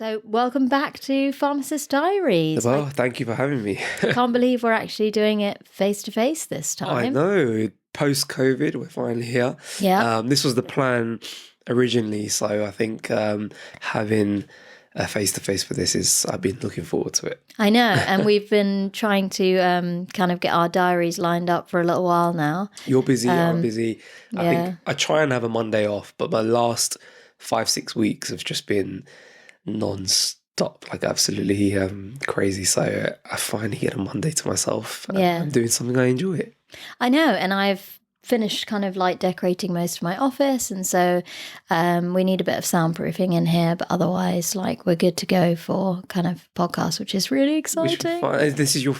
So welcome back to Pharmacist Diaries. Well, thank you for having me. I can't believe we're actually doing it face-to-face this time. I know. Post-COVID, we're finally here. Yeah. This was the plan originally, so I think having a face-to-face for this I've been looking forward to it. I know, and we've been trying to kind of get our diaries lined up for a little while now. You're busy, I'm busy. I yeah. think I try and have a Monday off, but my last 5-6 weeks have just been non-stop, like absolutely crazy. So I finally get a Monday to myself. I'm doing something I enjoy. I know, and I've finished kind of like decorating most of my office, and so we need a bit of soundproofing in here, but otherwise like we're good to go for kind of podcast, which is really exciting. This is your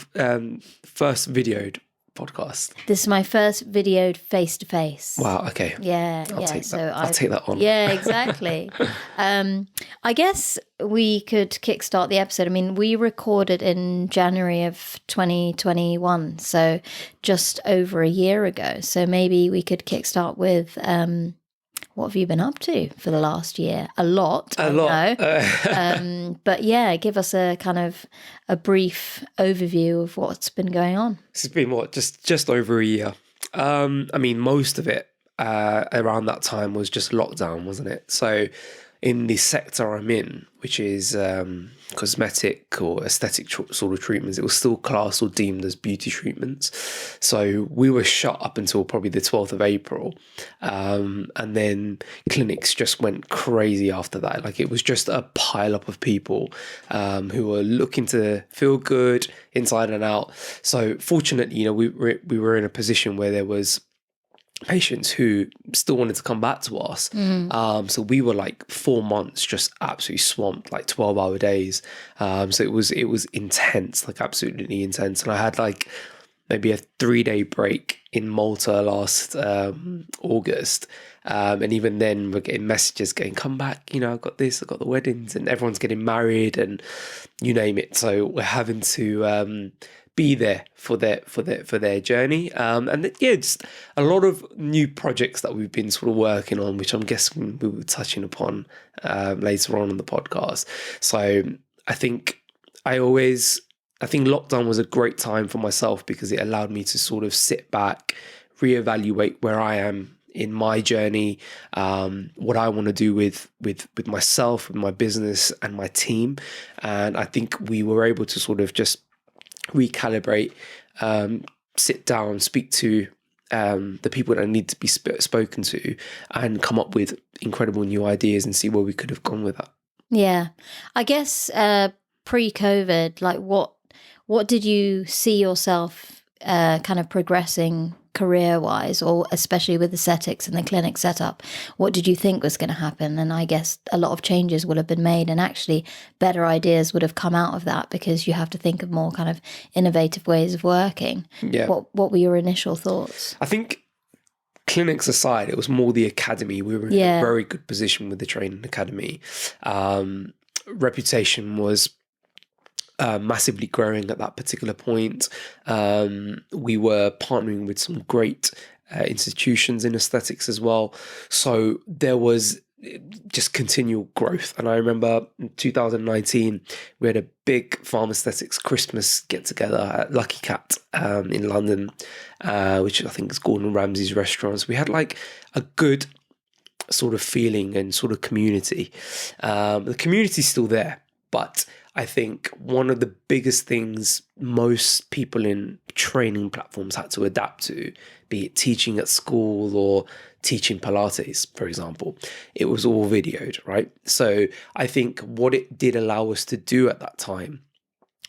first videoed podcast. This is my first videoed face-to-face. Wow, okay. I'll take that. I'll take that on. Yeah, exactly. I guess we could kickstart the episode. I mean, we recorded in January of 2021, so just over a year ago. So maybe we could kickstart with what have you been up to for the last year? A lot. But yeah, give us a kind of a brief overview of what's been going on. This has been just over a year. I mean, most of it around that time was just lockdown, wasn't it? So in the sector I'm in, which is cosmetic or aesthetic sort of treatments, it was still classed or deemed as beauty treatments. So we were shut up until probably the 12th of April. And then clinics just went crazy after that. Like it was just a pile up of people who were looking to feel good inside and out. So fortunately, we were in a position where there was patients who still wanted to come back to us. So we were like 4 months just absolutely swamped, like 12-hour days. So it was intense, like absolutely intense. And I had like maybe a 3-day break in Malta last August. And even then we're getting messages going, come back, I've got this, I've got the weddings, and everyone's getting married and you name it. So we're having to be there for their journey, and just a lot of new projects that we've been sort of working on, which I'm guessing we were touching upon later on in the podcast. So I think lockdown was a great time for myself because it allowed me to sort of sit back, reevaluate where I am in my journey, what I want to do with myself, with my business and my team. And I think we were able to sort of just recalibrate, sit down, speak to the people that need to be spoken to, and come up with incredible new ideas and see where we could have gone with that. Yeah, I guess pre-COVID, like what did you see yourself kind of progressing career-wise, or especially with aesthetics and the clinic setup? What did you think was going to happen? And I guess a lot of changes would have been made, and actually better ideas would have come out of that because you have to think of more kind of innovative ways of working. Yeah. What were your initial thoughts? I think clinics aside, it was more the academy. We were in a very good position with the training academy. Reputation was massively growing at that particular point. We were partnering with some great institutions in aesthetics as well. So there was just continual growth. And I remember in 2019, we had a big PharmAesthetics Christmas get-together at Lucky Cat in London, which I think is Gordon Ramsay's restaurants. We had like a good sort of feeling and sort of community. The community's still there, but I think one of the biggest things most people in training platforms had to adapt to, be it teaching at school or teaching Pilates, for example, it was all videoed, right? So I think what it did allow us to do at that time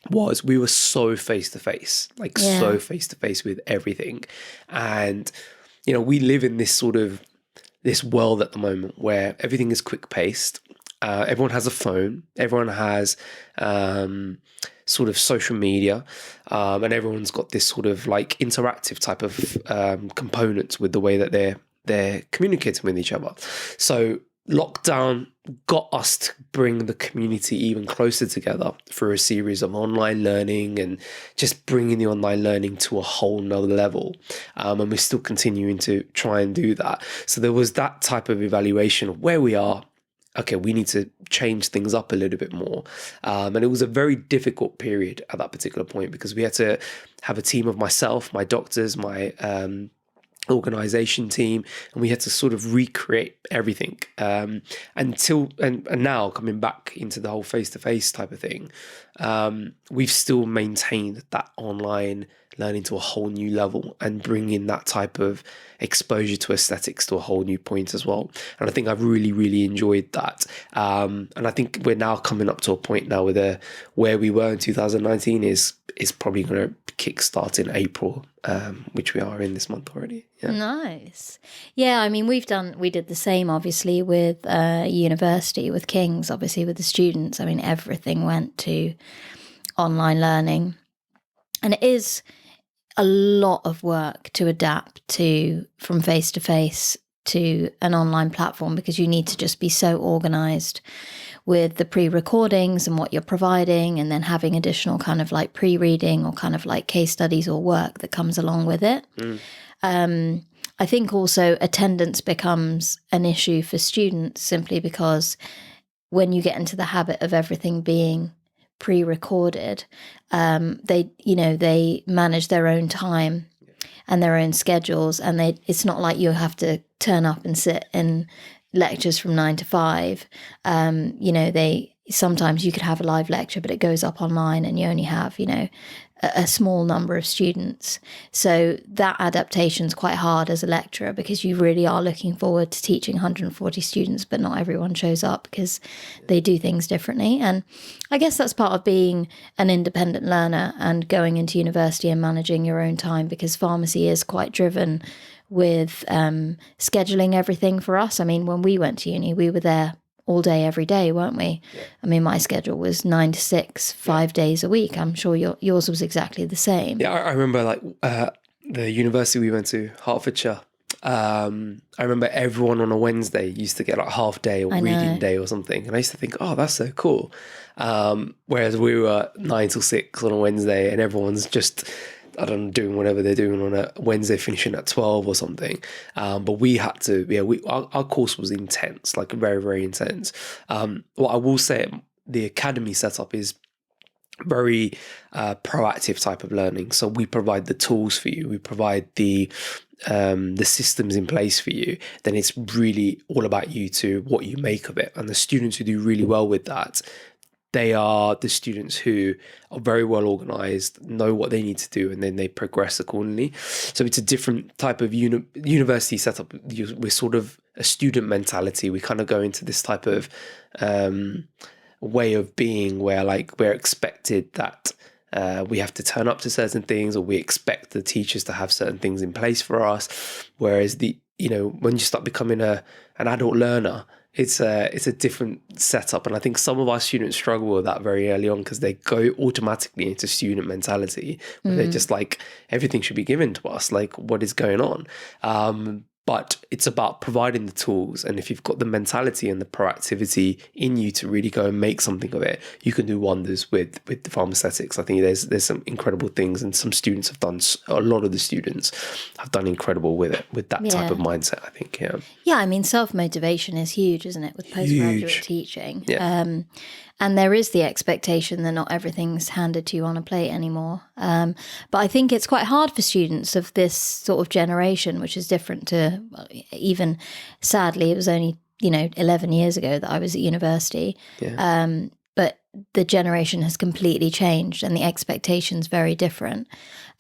was we were so face-to-face, so face-to-face with everything. And, we live in this world at the moment where everything is quick-paced. Everyone has a phone, everyone has sort of social media, and everyone's got this sort of like interactive type of components with the way that they're communicating with each other. So lockdown got us to bring the community even closer together through a series of online learning and just bringing the online learning to a whole nother level. And we're still continuing to try and do that. So there was that type of evaluation of where we are okay, we need to change things up a little bit more. And it was a very difficult period at that particular point, because we had to have a team of myself, my doctors, my organization team, and we had to sort of recreate everything. And now coming back into the whole face-to-face type of thing, we've still maintained that online learning to a whole new level and bringing that type of exposure to aesthetics to a whole new point as well. And I think I've really, really enjoyed that. And I think we're now coming up to a point now where we were in 2019 is probably going to kickstart in April, which we are in this month already. Yeah. Nice. Yeah, I mean, we did the same, obviously, with university, with King's, obviously, with the students. I mean, everything went to online learning. And it is a lot of work to adapt to from face-to-face to an online platform, because you need to just be so organised with the pre-recordings and what you're providing, and then having additional kind of like pre-reading or kind of like case studies or work that comes along with it. I think also attendance becomes an issue for students, simply because when you get into the habit of everything being pre-recorded, they manage their own time and their own schedules, and it's not like you have to turn up and sit in lectures from 9 to 5. Sometimes you could have a live lecture, but it goes up online and you only have a small number of students. So that adaptation's quite hard as a lecturer, because you really are looking forward to teaching 140 students, but not everyone shows up because they do things differently. And I guess that's part of being an independent learner and going into university and managing your own time, because pharmacy is quite driven with scheduling everything for us. I mean, when we went to uni, we were there all day, every day, weren't we? Yeah. I mean, my schedule was 9 to 6, 5 days a week. I'm sure yours was exactly the same. Yeah, I remember the university we went to, Hertfordshire. I remember everyone on a Wednesday used to get like half day or reading day or something. And I used to think, oh, that's so cool. Whereas we were 9 till 6 on a Wednesday and everyone's just, I don't know, doing whatever they're doing on a Wednesday, finishing at 12 or something. But we had to, our course was intense, like very, very intense. What I will say, the academy setup is very proactive type of learning. So we provide the tools for you. We provide the systems in place for you. Then it's really all about you to what you make of it. And the students who do really well with that, they are the students who are very well organized, know what they need to do, and then they progress accordingly. So it's a different type of university setup. We're sort of a student mentality. We kind of go into this type of way of being where like we're expected that we have to turn up to certain things, or we expect the teachers to have certain things in place for us. Whereas when you start becoming an adult learner, it's a different setup. And I think some of our students struggle with that very early on, because they go automatically into student mentality where they're just like, everything should be given to us. Like, what is going on? But it's about providing the tools. And if you've got the mentality and the proactivity in you to really go and make something of it, you can do wonders with the PharmAesthetics. I think there's some incredible things, and some students have done, a lot of the students have done incredible with it, with that type of mindset, I think. Yeah, I mean, self-motivation is huge, isn't it, with postgraduate teaching? Yeah. And there is the expectation that not everything's handed to you on a plate anymore. But I think it's quite hard for students of this sort of generation, which is different to, even sadly, it was only, 11 years ago that I was at university. Yeah. But the generation has completely changed and the expectation's very different.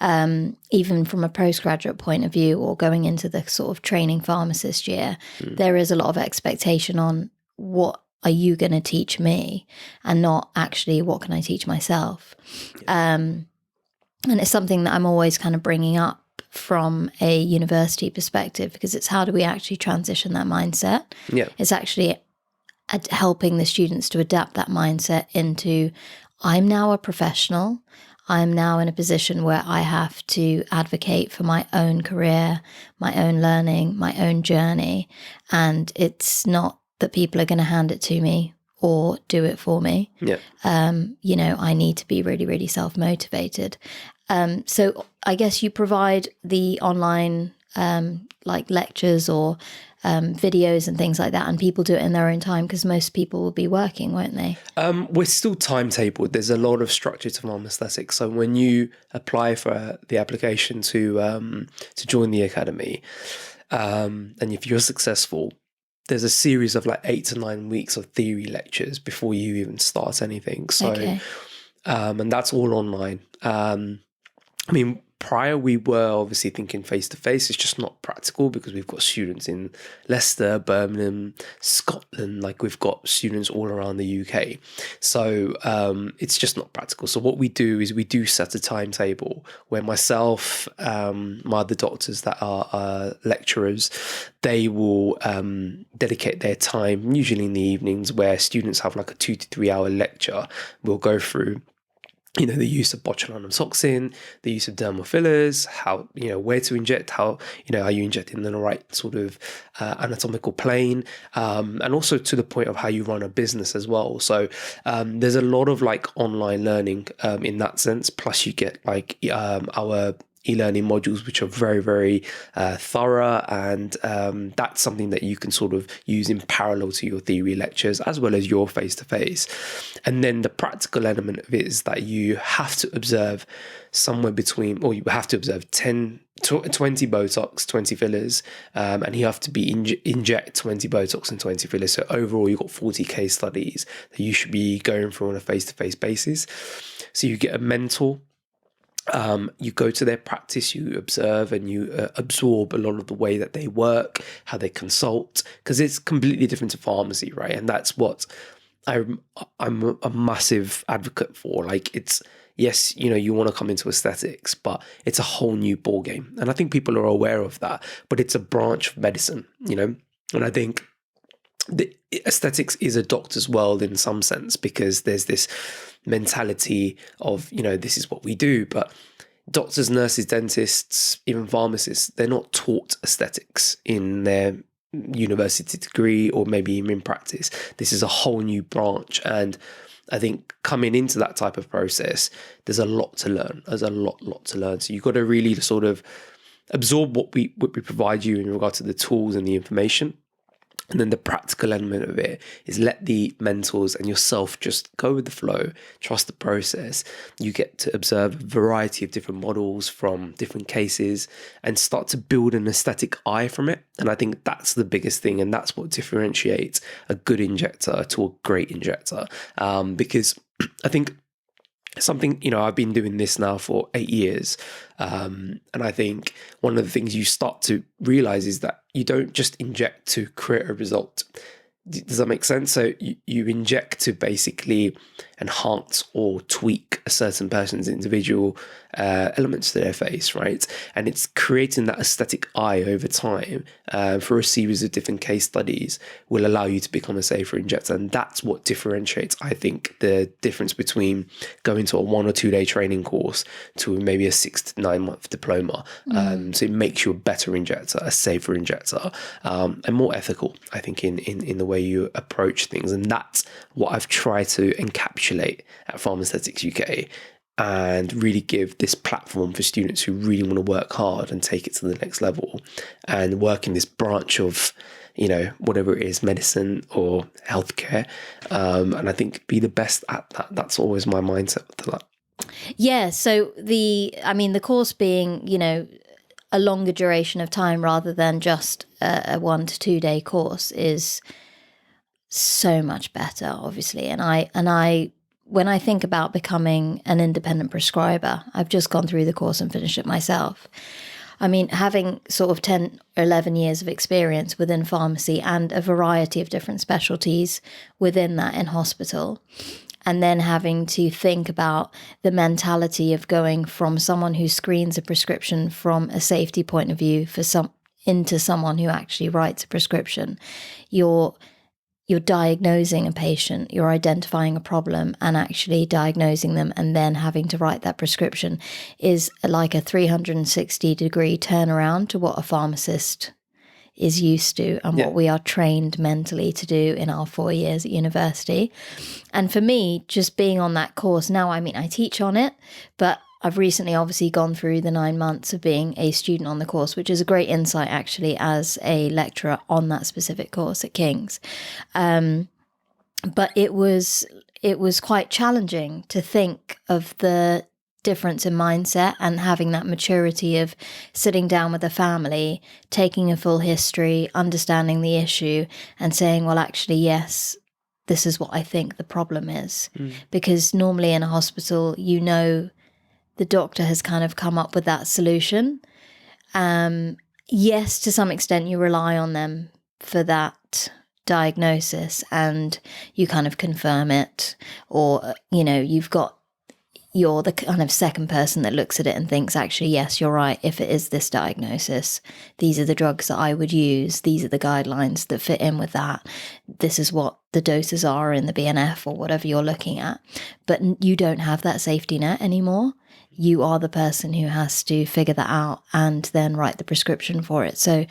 Even from a postgraduate point of view, or going into the sort of training pharmacist year, there is a lot of expectation on what are you going to teach me, and not actually what can I teach myself. And it's something that I'm always kind of bringing up from a university perspective, because it's how do we actually transition that mindset? Yeah. It's actually helping the students to adapt that mindset into, I'm now a professional. I'm now in a position where I have to advocate for my own career, my own learning, my own journey. And it's not that people are going to hand it to me or do it for me. Yeah. I need to be really, really self-motivated. So I guess you provide the online like lectures or videos and things like that, and people do it in their own time? Because most people will be working, won't they? We're still timetabled. There's a lot of structure to pharmaceutics. So when you apply for the application to join the academy, and if you're successful, there's a series of like 8 to 9 weeks of theory lectures before you even start anything. So, Okay. and that's all online. I mean, prior we were obviously thinking face to face. It's just not practical because we've got students in Leicester, Birmingham, Scotland. Like we've got students all around the UK. So it's just not practical. So what we do is we do set a timetable where myself, my other doctors that are lecturers, they will dedicate their time, usually in the evenings, where students have like a 2 to 3 hour lecture. We'll go through, you know, the use of botulinum toxin, the use of dermal fillers, how, you know, where to inject, how, you know, are you injecting in the right sort of anatomical plane, and also to the point of how you run a business as well. So there's a lot of like online learning in that sense. Plus you get like our e-learning modules, which are very, very thorough, and that's something that you can sort of use in parallel to your theory lectures as well as your face-to-face. And then the practical element of it is that you have to observe somewhere between, or you have to observe 20 Botox, 20 fillers, and you have to be inject 20 Botox and 20 fillers. So overall, you've got 40 case studies that you should be going through on a face-to-face basis. So you get a mentor. You go to their practice, you observe and you absorb a lot of the way that they work, how they consult, because it's completely different to pharmacy, right? And that's what I'm a massive advocate for. Like, it's, yes, you know, you want to come into aesthetics, but it's a whole new ball game. And I think people are aware of that, but it's a branch of medicine, you know? And I think the aesthetics is a doctor's world in some sense, because there's this mentality of, you know, this is what we do, but doctors, nurses, dentists, even pharmacists, they're not taught aesthetics in their university degree or maybe even in practice. This is a whole new branch, and I think coming into that type of process, there's a lot to learn. There's a lot to learn. So you've got to really sort of absorb what we provide you in regard to the tools and the information. And then the practical element of it is let the mentors and yourself just go with the flow, trust the process. You get to observe a variety of different models from different cases and start to build an aesthetic eye from it. And I think that's the biggest thing. And that's what differentiates a good injector to a great injector. Because I think something, you know, I've been doing this now for 8 years. And I think one of the things you start to realize is that you don't just inject to create a result. Does that make sense? So you inject to basically enhance or tweak a certain person's individual elements to their face, right? And it's creating that aesthetic eye over time for a series of different case studies will allow you to become a safer injector. And that's what differentiates, I think, the difference between going to a 1 or 2 day training course to maybe a 6 to 9 month diploma. So it makes you a better injector, a safer injector, and more ethical, I think, in the way you approach things. And that's what I've tried to encapsulate at PharmAesthetics UK, and really give this platform for students who really want to work hard and take it to the next level and work in this branch of, you know, whatever it is, medicine or healthcare. And I think be the best at that. That's always my mindset to that. Yeah. So the course being, you know, a longer duration of time rather than just a 1 to 2 day course is so much better, obviously. And I when I think about becoming an independent prescriber, I've just gone through the course and finished it myself. I mean, having sort of 10 or 11 years of experience within pharmacy and a variety of different specialties within that in hospital, and then having to think about the mentality of going from someone who screens a prescription from a safety point of view into someone who actually writes a prescription. You're diagnosing a patient, you're identifying a problem and actually diagnosing them, and then having to write that prescription is like a 360-degree turnaround to what a pharmacist is used to and what we are trained mentally to do in our 4 years at university. And for me, just being on that course now, I mean, I teach on it, but I've recently obviously gone through the 9 months of being a student on the course, which is a great insight actually as a lecturer on that specific course at King's. But it was quite challenging to think of the difference in mindset and having that maturity of sitting down with a family, taking a full history, understanding the issue and saying, well, actually, yes, this is what I think the problem is. Because normally in a hospital, the doctor has kind of come up with that solution. Yes, to some extent you rely on them for that diagnosis and you kind of confirm it, or you're the kind of second person that looks at it and thinks, actually, yes, you're right. If it is this diagnosis, these are the drugs that I would use. These are the guidelines that fit in with that. This is what the doses are in the BNF or whatever you're looking at. But you don't have that safety net anymore. You are the person who has to figure that out and then write the prescription for it. So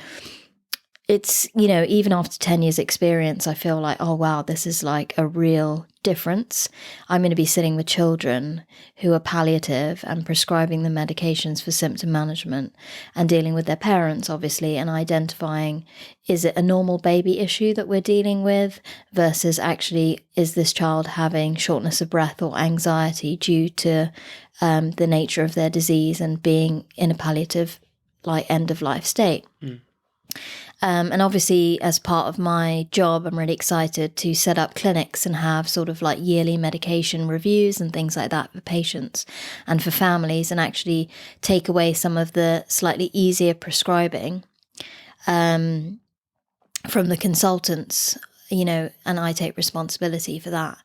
it's, even after 10 years experience, I feel like, oh, wow, this is like a real difference. I'm going to be sitting with children who are palliative and prescribing them medications for symptom management and dealing with their parents, obviously, and identifying, is it a normal baby issue that we're dealing with versus actually, is this child having shortness of breath or anxiety due to the nature of their disease and being in a palliative, like, end of life state. And obviously, as part of my job, I'm really excited to set up clinics and have sort of like yearly medication reviews and things like that for patients and for families, and actually take away some of the slightly easier prescribing from the consultants, and I take responsibility for that.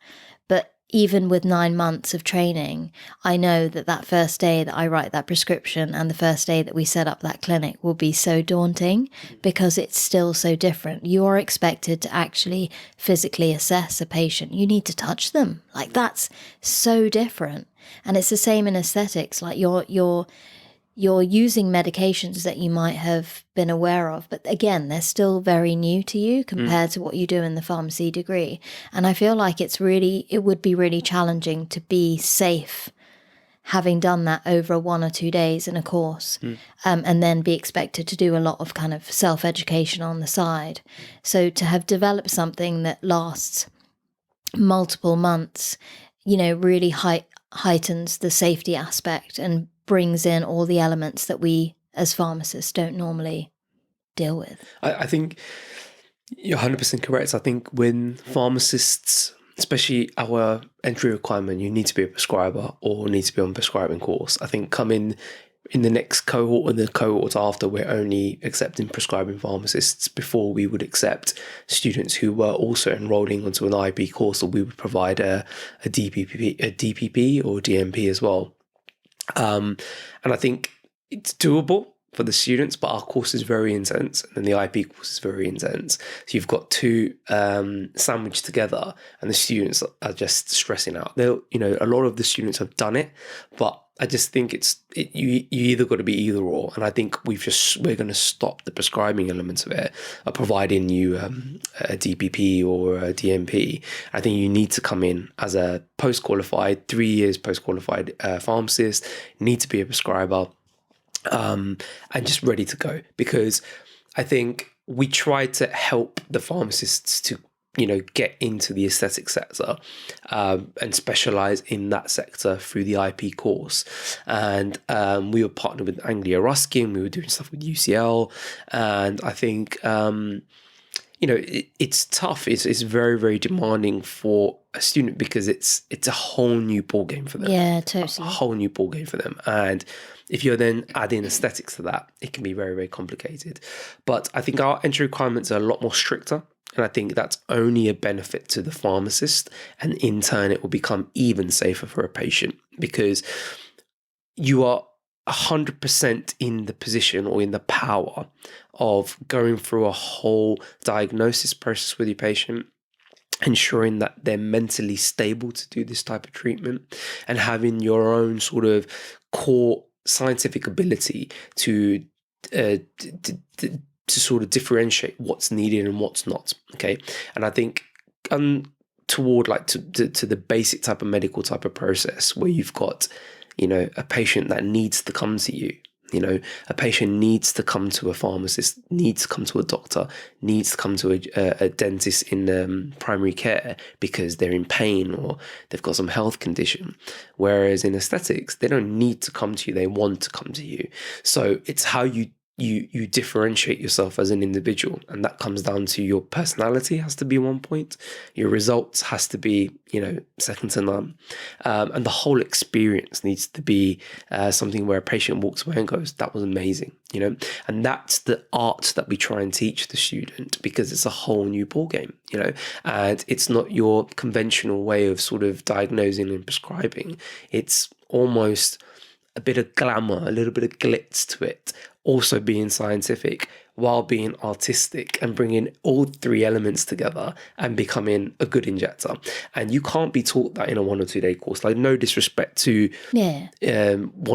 But even with 9 months of training, I know that first day that I write that prescription and the first day that we set up that clinic will be so daunting because it's still so different. You are expected to actually physically assess a patient. You need to touch them. Like, that's so different. And it's the same in aesthetics. Like, you're using medications that you might have been aware of, but again, they're still very new to you compared to what you do in the pharmacy degree. And I feel like it would be really challenging to be safe having done that over 1 or 2 days in a course, and then be expected to do a lot of kind of self-education on the side. So to have developed something that lasts multiple months, really heightens the safety aspect and brings in all the elements that we as pharmacists don't normally deal with. I think you're 100% correct. I think when pharmacists, especially our entry requirement, you need to be a prescriber or need to be on prescribing course. I think coming in the next cohort and the cohorts after, we're only accepting prescribing pharmacists. Before, we would accept students who were also enrolling onto an IP course, or we would provide a DPP or DMP as well. And I think it's doable for the students, but our course is very intense and the IP course is very intense. So you've got two sandwiched together and the students are just stressing out. A lot of the students have done it, but I just think you either got to be either or. And I think we're going to stop the prescribing elements of it, providing you a DPP or a DMP. I think you need to come in as a post-qualified, 3 years post-qualified pharmacist, need to be a prescriber, and just ready to go. Because I think we try to help the pharmacists to get into the aesthetic sector and specialise in that sector through the IP course. And we were partnered with Anglia Ruskin, we were doing stuff with UCL, and I think it's tough. It's very, very demanding for a student because it's a whole new ball game for them. Yeah, totally. A whole new ball game for them. And if you're then adding aesthetics to that, it can be very, very complicated. But I think our entry requirements are a lot more stricter. And I think that's only a benefit to the pharmacist. And in turn, it will become even safer for a patient because you are 100% in the position or in the power of going through a whole diagnosis process with your patient, ensuring that they're mentally stable to do this type of treatment, and having your own sort of core scientific ability to sort of differentiate what's needed and what's not. Okay. And I think toward like to the basic type of medical type of process where you've got a patient that needs to come to you. A patient needs to come to a pharmacist, needs to come to a doctor, needs to come to a dentist in primary care because they're in pain or they've got some health condition. Whereas in aesthetics, they don't need to come to you, they want to come to you. So it's how you differentiate yourself as an individual, and that comes down to your personality has to be 1 point, your results has to be second to none, and the whole experience needs to be something where a patient walks away and goes, that was amazing, and that's the art that we try and teach the student, because it's a whole new ball game, and it's not your conventional way of sort of diagnosing and prescribing. It's almost a bit of glamour, a little bit of glitz to it, also being scientific while being artistic, and bringing all three elements together and becoming a good injector. And you can't be taught that in a 1 or 2 day course. Like, no disrespect to 1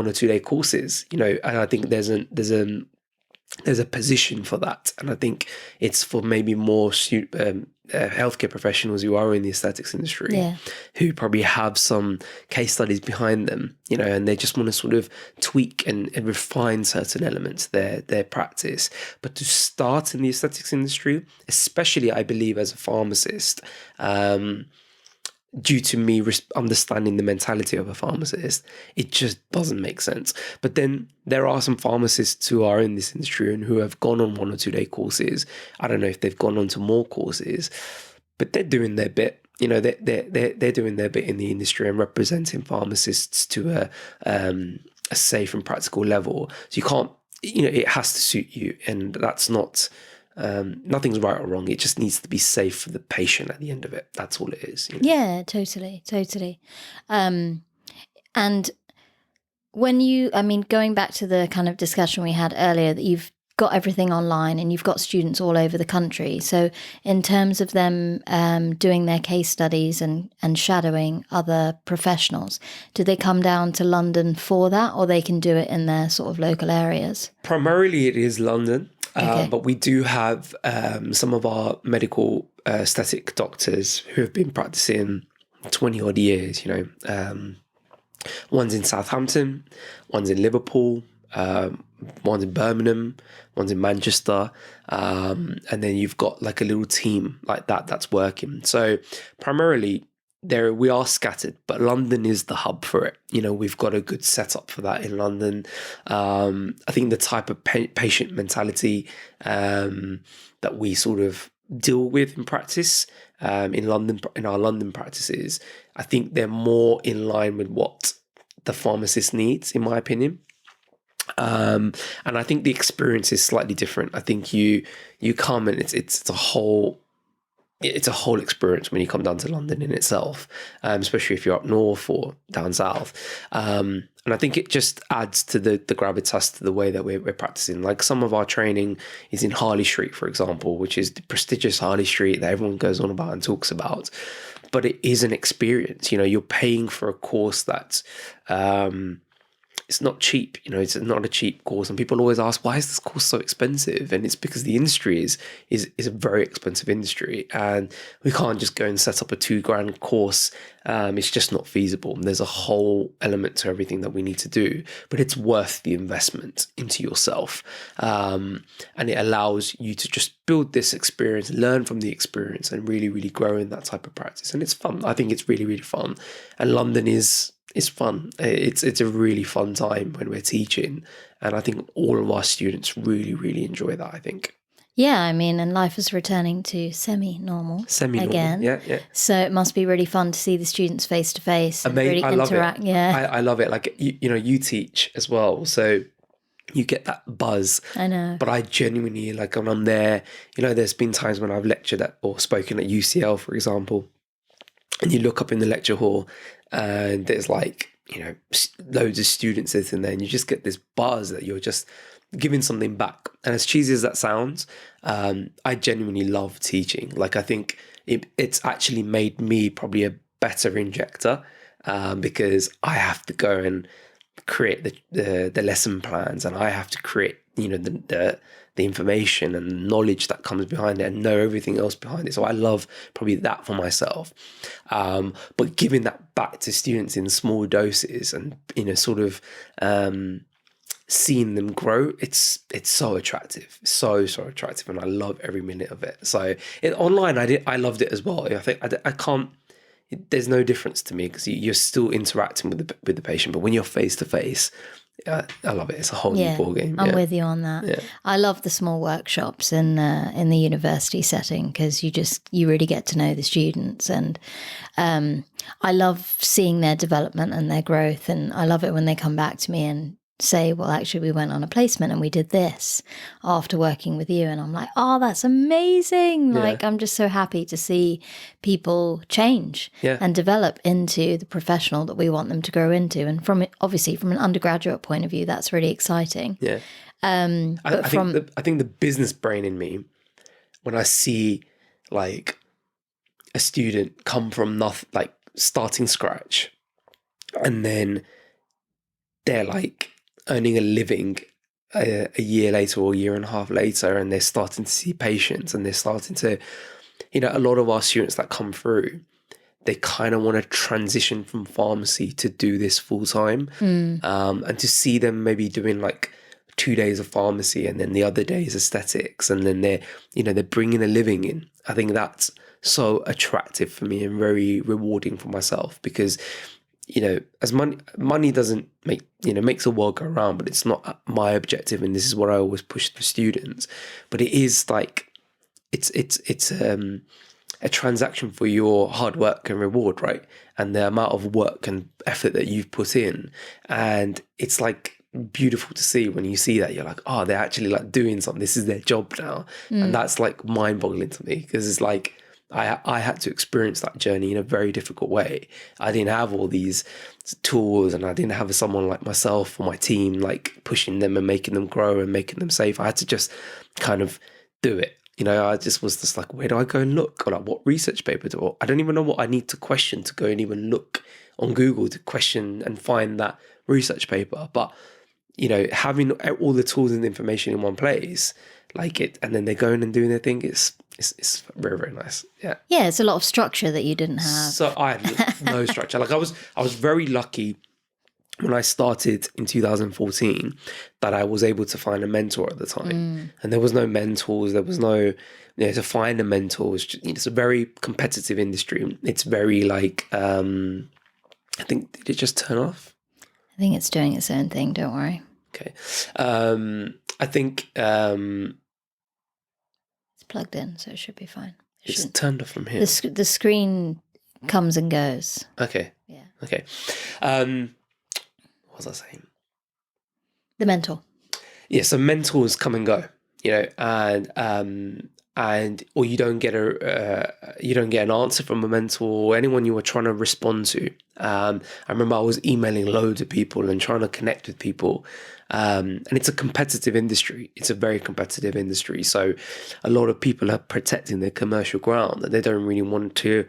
or 2 day courses, and I think there's a position for that, and I think it's for maybe more healthcare professionals who are in the aesthetics industry, who probably have some case studies behind them, and they just want to sort of tweak and refine certain elements of their practice. But to start in the aesthetics industry, especially I believe as a pharmacist, due to me understanding the mentality of a pharmacist, it just doesn't make sense. But then there are some pharmacists who are in this industry and who have gone on 1 or 2 day courses. I don't know if they've gone on to more courses, but they're doing their bit. They're doing their bit in the industry and representing pharmacists to a safe and practical level. So you can't, it has to suit you, and that's not. Nothing's right or wrong. It just needs to be safe for the patient at the end of it. That's all it is. Yeah, totally. And when going back to the kind of discussion we had earlier, that you've got everything online and you've got students all over the country. So in terms of them doing their case studies and shadowing other professionals, do they come down to London for that, or they can do it in their sort of local areas? Primarily it is London. Okay. But we do have some of our medical aesthetic doctors who have been practicing 20 odd years, one's in Southampton, one's in Liverpool, one's in Birmingham, one's in Manchester, and then you've got like a little team like that's working. So primarily we are scattered, but London is the hub for it. We've got a good setup for that in London. I think the type of patient mentality that we sort of deal with in practice in London, in our London practices, I think they're more in line with what the pharmacist needs, in my opinion. And I think the experience is slightly different. I think you come and it's a whole experience when you come down to London in itself, especially if you're up north or down south. And I think it just adds to the gravitas to the way that we're practicing. Like, some of our training is in Harley Street, for example, which is the prestigious Harley Street that everyone goes on about and talks about. But it is an experience. You're paying for a course that it's not cheap, it's not a cheap course. And people always ask, why is this course so expensive? And it's because the industry is a very expensive industry, and we can't just go and set up a $2,000 course. It's just not feasible. There's a whole element to everything that we need to do, but it's worth the investment into yourself. And it allows you to just build this experience, learn from the experience, and really, really grow in that type of practice. And it's fun. I think it's really, really fun. And London is fun. It's a really fun time when we're teaching, and I think all of our students really, really enjoy that, I think. Yeah, and life is returning to semi-normal again. Yeah. So it must be really fun to see the students face to face and really interact. Love it. Yeah, I love it. Like, you teach as well, so you get that buzz. I know. But I genuinely, like, when I'm there, there's been times when I've lectured at or spoken at UCL, for example, and you look up in the lecture hall and there's like, loads of students sitting there, and you just get this buzz that you're just giving something back. And as cheesy as that sounds, I genuinely love teaching. Like, I think it's actually made me probably a better injector, because I have to go and create the lesson plans, and I have to create, the information and knowledge that comes behind it, and know everything else behind it. So I love probably that for myself. But giving that back to students in small doses, and sort of seeing them grow, it's so attractive, so attractive, and I love every minute of it. So online, I loved it as well. I think I can't. There's no difference to me, because you're still interacting with the patient, but when you're face to face, I love it. It's a whole new ball game. I'm with you on that. Yeah. I love the small workshops in the university setting, because you really get to know the students, and I love seeing their development and their growth, and I love it when they come back to me and say, well, actually, we went on a placement and we did this after working with you, and I'm like, oh, that's amazing. Like, I'm just so happy to see people change and develop into the professional that we want them to grow into. And obviously from an undergraduate point of view, that's really exciting. I think the business brain in me, when I see like a student come from nothing, like starting scratch, and then they're like earning a living a year later or a year and a half later, and they're starting to see patients, and they're starting to, a lot of our students that come through, they kind of want to transition from pharmacy to do this full time. And to see them maybe doing like 2 days of pharmacy and then the other day is aesthetics, and then they're bringing a living in. I think that's so attractive for me and very rewarding for myself, because as money doesn't make, makes the world go around, but it's not my objective. And this is what I always push for students, but it is like, it's a transaction for your hard work and reward, right? And the amount of work and effort that you've put in. And it's like beautiful to see when you see that. You're like, oh, they're actually like doing something. This is their job now. And that's like mind boggling to me, because it's like, I had to experience that journey in a very difficult way. I didn't have all these tools, and I didn't have someone like myself or my team like pushing them and making them grow and making them safe. I had to just kind of do it. I just was just like, where do I go and look? Or like, what research paper I don't even know what I need to question to go and even look on Google to question and find that research paper. But, having all the tools and the information in one place, like it, and then they're going and doing their thing, it's very, very nice. Yeah. Yeah, it's a lot of structure that you didn't have. So I had no structure. Like I was very lucky when I started in 2014 that I was able to find a mentor at the time. And there was no mentors. There was no, to find a mentor was just, it's a very competitive industry. It's very like, I think, did it just turn off? I think it's doing its own thing. Don't worry. Okay. I think it's plugged in, so it should be fine. It's turned off from here. The screen comes and goes. Okay. Yeah. Okay. What was I saying? The mentor. Yeah. So mentors come and go, and or you don't get an answer from a mentor or anyone you were trying to respond to. I remember I was emailing loads of people and trying to connect with people. And it's a competitive industry. It's a very competitive industry. So a lot of people are protecting their commercial ground, and they don't really want to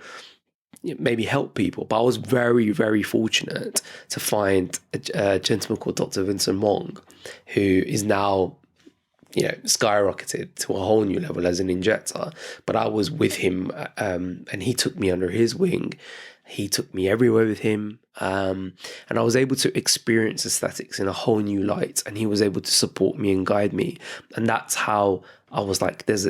maybe help people. But I was very, very fortunate to find a gentleman called Dr. Vincent Wong, who is now, skyrocketed to a whole new level as an injector. But I was with him, and he took me under his wing. He took me everywhere with him, and I was able to experience aesthetics in a whole new light, and he was able to support me and guide me. And that's how I was like, there's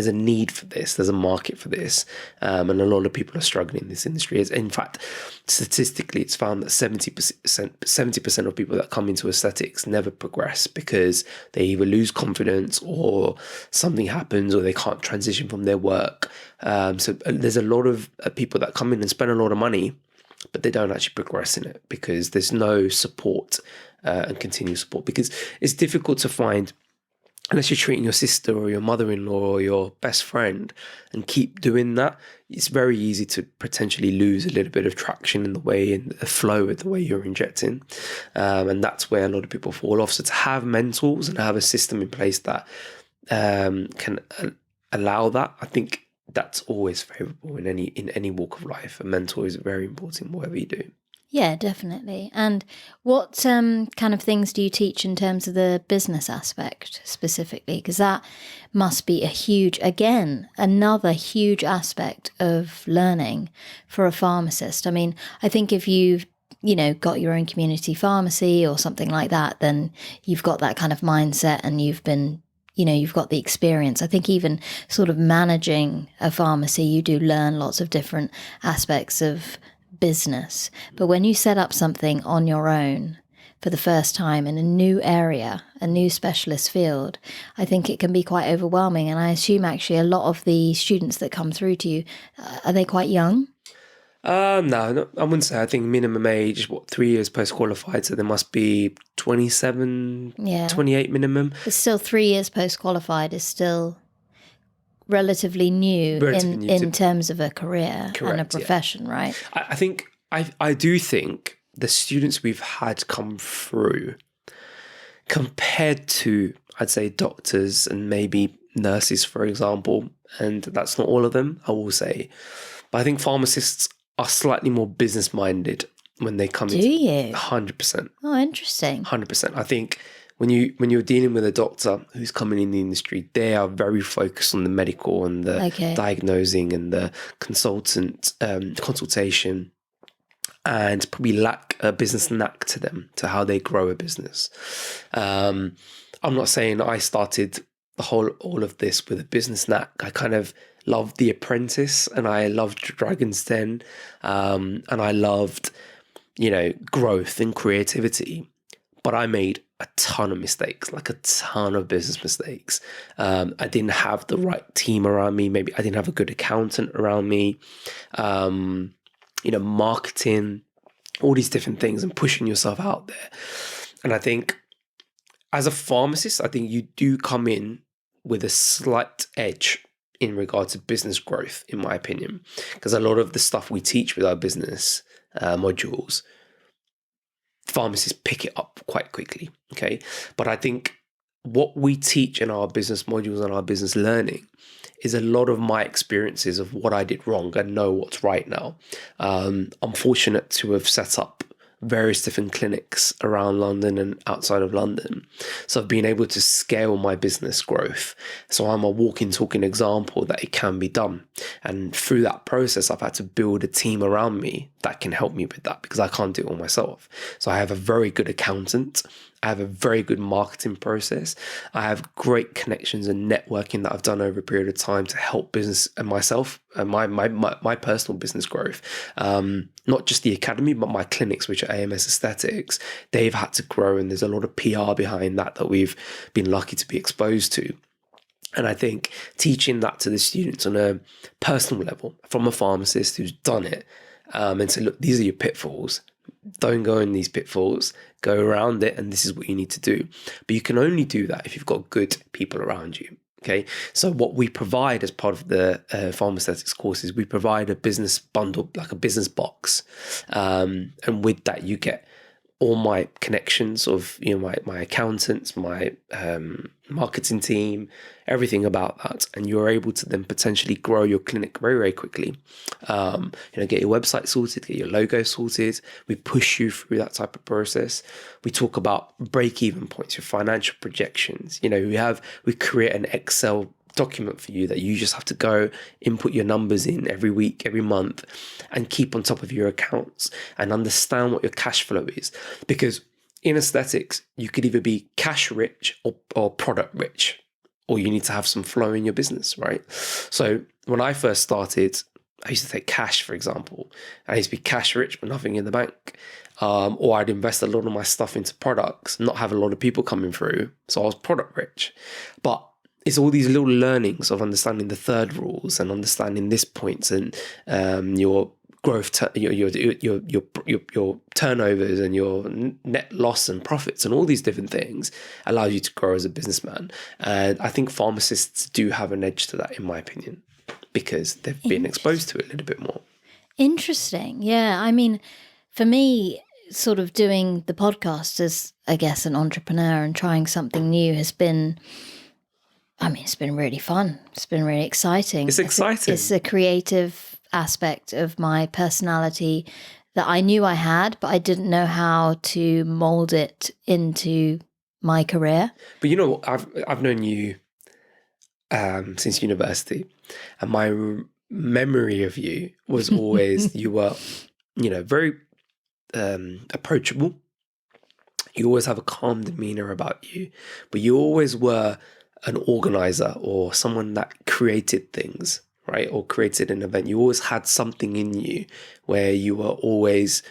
a need for this, there's a market for this, and a lot of people are struggling in this industry. In fact, statistically, it's found that 70% of people that come into aesthetics never progress, because they either lose confidence or something happens, or they can't transition from their work. So there's a lot of people that come in and spend a lot of money, but they don't actually progress in it, because there's no support and continued support. Because it's difficult to find, unless you're treating your sister or your mother-in-law or your best friend and keep doing that, it's very easy to potentially lose a little bit of traction in the way and the flow of the way you're injecting. And that's where a lot of people fall off. So to have mentors and have a system in place that can allow that, I think that's always favourable in any walk of life. A mentor is very important, whatever you do. Yeah, definitely. And what kind of things do you teach in terms of the business aspect specifically? Because that must be a huge, again, another huge aspect of learning for a pharmacist. I mean, I think if you've, got your own community pharmacy or something like that, then you've got that kind of mindset and you've got the experience. I think even sort of managing a pharmacy, you do learn lots of different aspects of business. But when you set up something on your own for the first time in a new area, a new specialist field, I think it can be quite overwhelming. And I assume actually a lot of the students that come through to you, are they quite young? No, I wouldn't say. I think minimum age, 3 years post-qualified, so there must be 27, Yeah. 28 minimum. But still 3 years post-qualified is still relatively new Relatively new in terms of a career and a Correct, yeah. profession, right? I do think the students we've had come through, compared to, I'd say, doctors and maybe nurses, for example, and that's not all of them, I will say, but I think pharmacists are slightly more business-minded when they come Do into you? 100%. Oh, interesting. 100%. I think when you're dealing with a doctor who's coming in the industry, they are very focused on the medical and the diagnosing and the consultation, and probably lack a business knack to them, to how they grow a business. I'm not saying I started all of this with a business knack. I kind of loved The Apprentice, and I loved Dragon's Den, and I loved, growth and creativity. But I made a ton of mistakes, like a ton of business mistakes. I didn't have the right team around me. Maybe I didn't have a good accountant around me. Marketing, all these different things, and pushing yourself out there. And I think as a pharmacist, I think you do come in with a slight edge in regard to business growth, in my opinion, because a lot of the stuff we teach with our business modules, pharmacists pick it up quite quickly. Okay. But I think what we teach in our business modules and our business learning is a lot of my experiences of what I did wrong and know what's right now. I'm fortunate to have set up various different clinics around London and outside of London. So I've been able to scale my business growth. So I'm a walking, talking example that it can be done. And through that process, I've had to build a team around me that can help me with that, because I can't do it all myself. So I have a very good accountant. I have a very good marketing process. I have great connections and networking that I've done over a period of time to help business and myself and my personal business growth. Not just the academy, but my clinics, which are AMS Aesthetics. They've had to grow, and there's a lot of PR behind that we've been lucky to be exposed to. And I think teaching that to the students on a personal level from a pharmacist who's done it, and say, look, these are your pitfalls. Don't go in these pitfalls, go around it, and this is what you need to do. But you can only do that if you've got good people around you. Okay, so what we provide as part of the PharmAesthetics courses, we provide a business bundle, like a business box, and with that you get all my connections of my accountants, my marketing team, everything about that, and you're able to then potentially grow your clinic very, very quickly. Get your website sorted, get your logo sorted. We push you through that type of process. We talk about break-even points, your financial projections. We create an Excel document for you that you just have to go input your numbers in every week, every month, and keep on top of your accounts and understand what your cash flow is. Because in aesthetics, you could either be cash rich or product rich, or you need to have some flow in your business, right? So when I first started, I used to take cash, for example. I used to be cash rich, but nothing in the bank. Or I'd invest a lot of my stuff into products, not have a lot of people coming through. So I was product rich. But it's all these little learnings of understanding the third rules and understanding this points and your growth, your turnovers and your net loss and profits and all these different things allows you to grow as a businessman. And I think pharmacists do have an edge to that, in my opinion, because they've been exposed to it a little bit more. Interesting. Yeah. I mean, for me, sort of doing the podcast as, I guess, an entrepreneur and trying something new has been, it's been really fun. It's been really exciting. It's exciting. It's a creative aspect of my personality that I knew I had, but I didn't know how to mold it into my career. But you know, I've known you since university, and my memory of you was always you were, very approachable. You always have a calm demeanor about you, but you always were an organizer or someone that created things, right? Or created an event. You always had something in you where you were always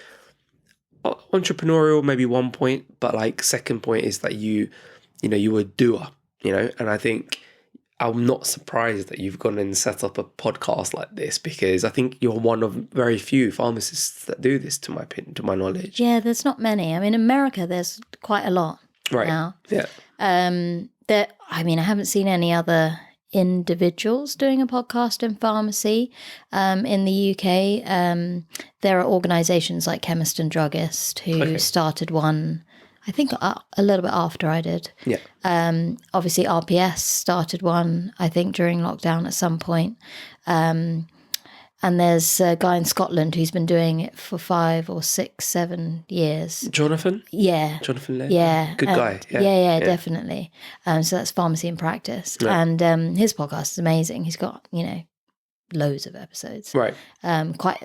entrepreneurial, maybe one point, but like second point is that you were a doer, and I think I'm not surprised that you've gone and set up a podcast like this, because I think you're one of very few pharmacists that do this, to my knowledge. Yeah, there's not many. I mean, in America, there's quite a lot now. Yeah. I haven't seen any other individuals doing a podcast in pharmacy. In the UK, there are organisations like Chemist and Druggist who started one, I think a little bit after I did. Yeah. Obviously, RPS started one, I think, during lockdown at some point. And there's a guy in Scotland who's been doing it for 5 or 6, 7 years. Jonathan? Yeah. Jonathan Lay? Yeah. Good guy. Yeah, definitely. So that's Pharmacy in Practice. Yeah. And his podcast is amazing. He's got, loads of episodes. Right.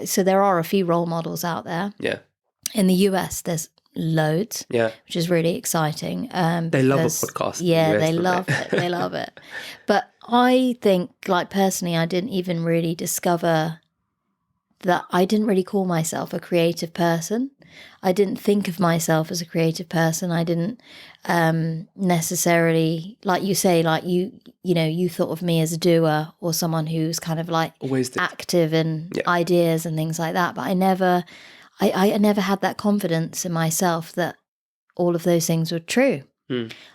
So there are a few role models out there. Yeah. In the US, there's loads. Yeah. Which is really exciting. They love a podcast. Yeah, they love it. They love it. But I think, like, personally, I didn't even really discover that I didn't really call myself a creative person. I didn't think of myself as a creative person. I didn't necessarily, like you say, like you thought of me as a doer or someone who's kind of like always active in ideas and things like that. But I never had that confidence in myself that all of those things were true.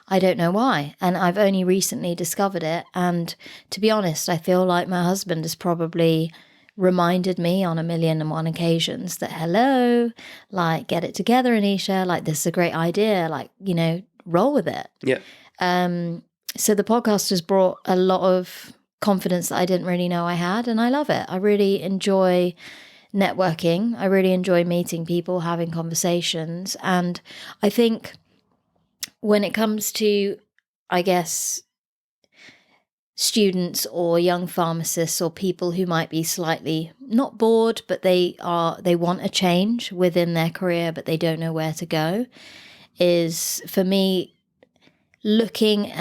I don't know why. And I've only recently discovered it. And to be honest, I feel like my husband has probably reminded me on 1,000,001 occasions that, hello, like, get it together, Anisha, like, this is a great idea, like, roll with it. Yeah. So the podcast has brought a lot of confidence that I didn't really know I had, and I love it. I really enjoy networking. I really enjoy meeting people, having conversations. And I think when it comes to, I guess, students or young pharmacists or people who might be slightly not bored, but they want a change within their career, but they don't know where to go, is for me looking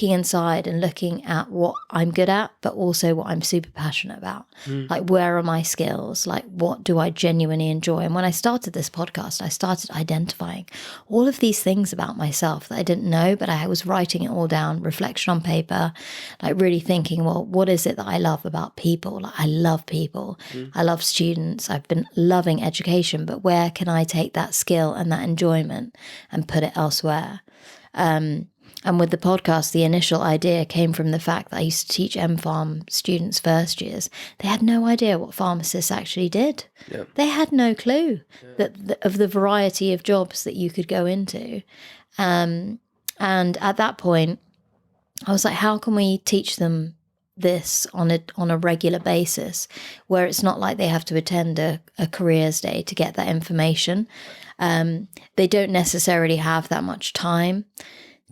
inside and looking at what I'm good at, but also what I'm super passionate about. Like, where are my skills? Like, what do I genuinely enjoy? And when I started this podcast, I started identifying all of these things about myself that I didn't know, but I was writing it all down, reflection on paper, like really thinking, well, what is it that I love about people? Like, I love people. I love students. I've been loving education, but where can I take that skill and that enjoyment and put it elsewhere? And with the podcast, the initial idea came from the fact that I used to teach MPharm students first years. They had no idea what pharmacists actually did. Yeah. They had no clue of the variety of jobs that you could go into. And at that point, I was like, how can we teach them this on a regular basis, where it's not like they have to attend a careers day to get that information? They don't necessarily have that much time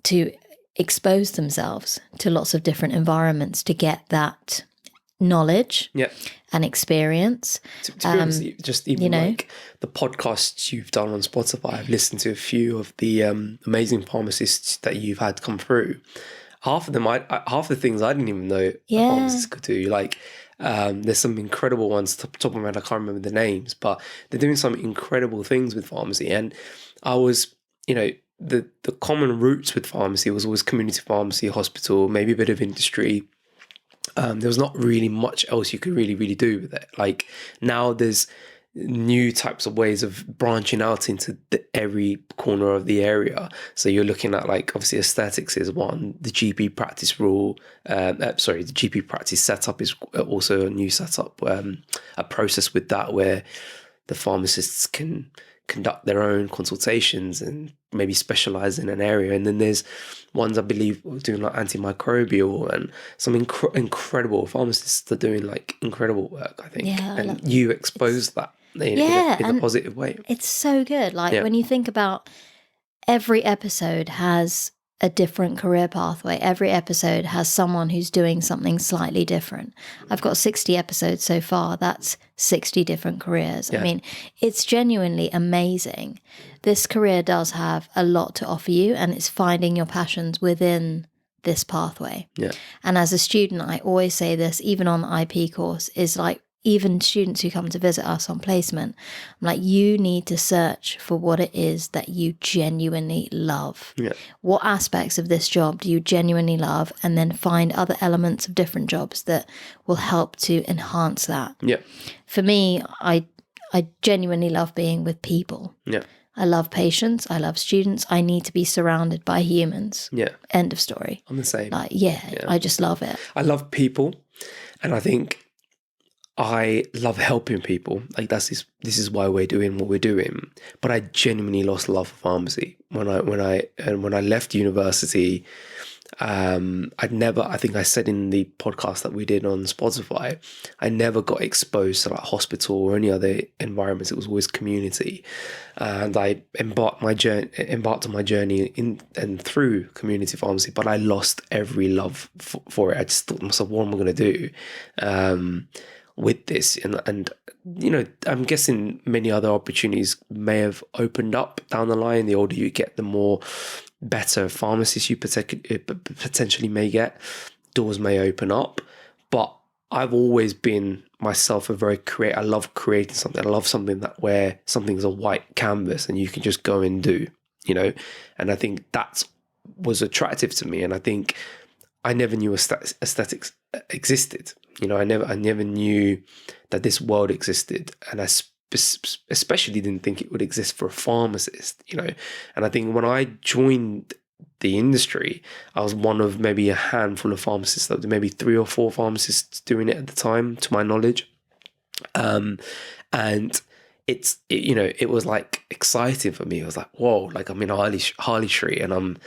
to expose themselves to lots of different environments to get that knowledge and experience. To be honest, just even like the podcasts you've done on Spotify, I've listened to a few of the amazing pharmacists that you've had come through. Half of them, half the things I didn't even know a pharmacist could do. Like, there's some incredible ones, top of my head, I can't remember the names, but they're doing some incredible things with pharmacy. And I was, the common roots with pharmacy was always community pharmacy, hospital, maybe a bit of industry. There was not really much else you could really do with it. Like, now there's new types of ways of branching out into every corner of the area. So you're looking at, like, obviously aesthetics is one, the GP practice rule, the GP practice setup is also a new setup, a process with that where the pharmacists can conduct their own consultations and maybe specialize in an area. And then there's ones, I believe, doing like antimicrobial and some incredible pharmacists are doing like incredible work, I think. Yeah, and you expose that. Yeah, in a and positive way. it's so good. Like Yeah. when you think about every episode has a different career pathway. Every episode has someone who's doing something slightly different. I've got 60 episodes so far. That's 60 different careers. I Yeah. mean, it's genuinely amazing. This career does have a lot to offer you, and it's finding your passions within this pathway. Yeah. And as a student, I always say this, even on the IP course, is like, even students who come to visit us on placement, I'm like, you need to search for what it is that you genuinely love. Yeah. What aspects of this job do you genuinely love? And then find other elements of different jobs that will help to enhance that. Yeah. For me, I genuinely love being with people. Yeah. I love patients. I love students. I need to be surrounded by humans. Yeah. End of story. I'm the same. Like, I just love it. I love people, and I think I love helping people. Like this is why we're doing what we're doing. But I genuinely lost love for pharmacy when I left university. I think I said in the podcast that we did on Spotify, I never got exposed to like hospital or any other environments. It was always community, and I embarked on my journey in and through community pharmacy. But I lost every love for it. I just thought to myself, what am I going to do with this? And you know, I'm guessing many other opportunities may have opened up down the line. The older you get, the more better pharmacists you potentially may get. Doors may open up. But I've always been myself a very I love creating something. I love something where something's a white canvas and you can just go and do, you know. And I think that was attractive to me. And I think I never knew aesthetics existed. You know, I never knew that this world existed, and I especially didn't think it would exist for a pharmacist. You know, and I think when I joined the industry, I was one of maybe a handful of pharmacists. There were maybe 3 or 4 pharmacists doing it at the time, to my knowledge, and it was like exciting for me. It was like, whoa, like I'm in Harley Street and I'm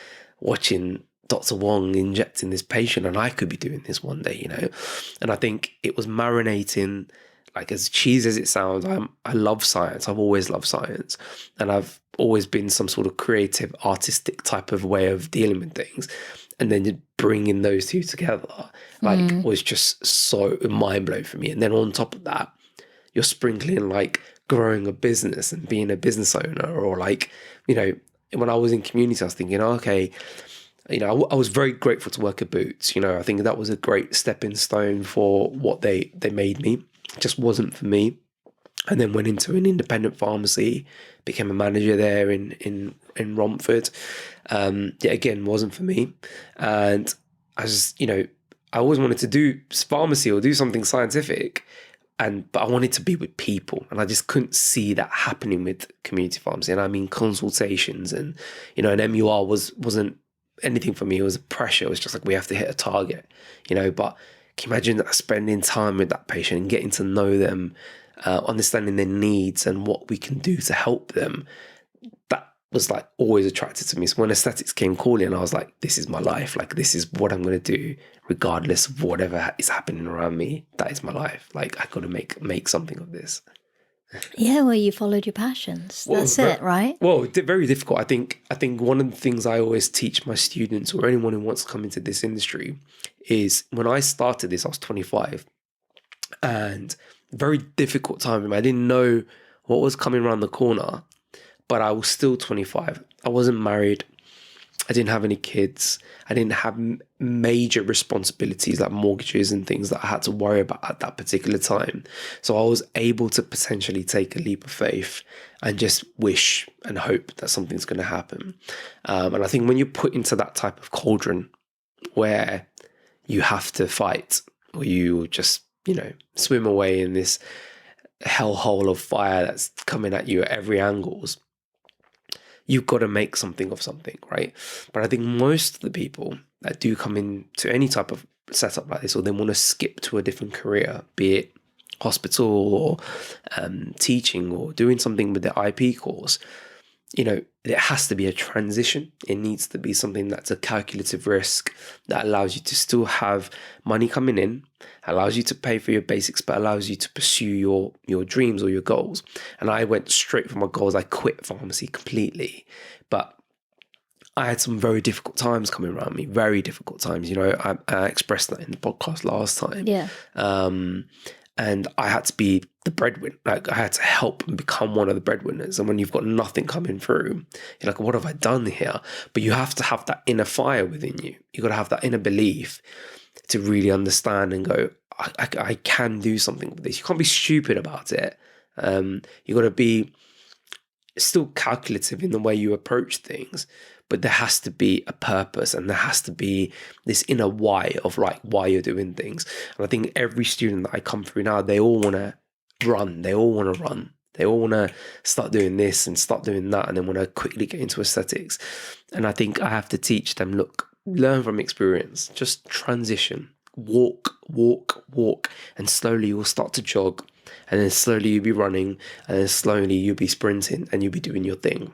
watching Dr. Wong injecting this patient, and I could be doing this one day, you know. And I think it was marinating, like as cheesy as it sounds, I love science. I've always loved science, and I've always been some sort of creative, artistic type of way of dealing with things. And then bringing those two together, like, was just so mind-blowing for me. And then on top of that, you're sprinkling like growing a business and being a business owner, or like, you know, when I was in community, I was thinking, okay, you know, I was very grateful to work at Boots. You know, I think that was a great stepping stone for what they made me. It just wasn't for me. And then went into an independent pharmacy, became a manager there in Romford. Again, wasn't for me. And I just, you know, I always wanted to do pharmacy or do something scientific, but I wanted to be with people, and I just couldn't see that happening with community pharmacy. And I mean, consultations and, you know, an MUR wasn't anything for me. It was a pressure. It was just like, we have to hit a target, you know. But can you imagine that, spending time with that patient and getting to know them, understanding their needs and what we can do to help them? That was like always attracted to me. So when aesthetics came calling, I was like, this is my life. Like, this is what I'm going to do regardless of whatever is happening around me. That is my life. Like, I got to make something of this. Yeah, well, you followed your passions. That's it, right? Well, very difficult. I think one of the things I always teach my students, or anyone who wants to come into this industry, is when I started this, I was 25, and very difficult time. I didn't know what was coming around the corner, but I was still 25. I wasn't married. I didn't have any kids. I didn't have major responsibilities like mortgages and things that I had to worry about at that particular time. So I was able to potentially take a leap of faith and just wish and hope that something's going to happen. And I think when you're put into that type of cauldron where you have to fight, or you just, you know, swim away in this hellhole of fire that's coming at you at every angles, you've got to make something of something, right? But I think most of the people that do come into any type of setup like this, or they want to skip to a different career, be it hospital or teaching or doing something with the IP course, it has to be a transition. It needs to be something that's a calculative risk that allows you to still have money coming in, allows you to pay for your basics, but allows you to pursue your dreams or your goals. And I went straight for my goals. I quit pharmacy completely, but I had some very difficult times coming around me, very difficult times. I expressed that in the podcast last time. Yeah. And I had to be the breadwinner. Like, I had to help and become one of the breadwinners. And when you've got nothing coming through, you're like, what have I done here? But you have to have that inner fire within you. You've got to have that inner belief to really understand and go, I can do something with this. You can't be stupid about it. You've got to be still calculative in the way you approach things. But there has to be a purpose, and there has to be this inner why of like why you're doing things. And I think every student that I come through now, they all want to run. They all want to run. They all want to start doing this and start doing that, and then want to quickly get into aesthetics. And I think I have to teach them, look, learn from experience, just transition, walk, and slowly you'll start to jog. And then slowly you'll be running, and then slowly you'll be sprinting, and you'll be doing your thing,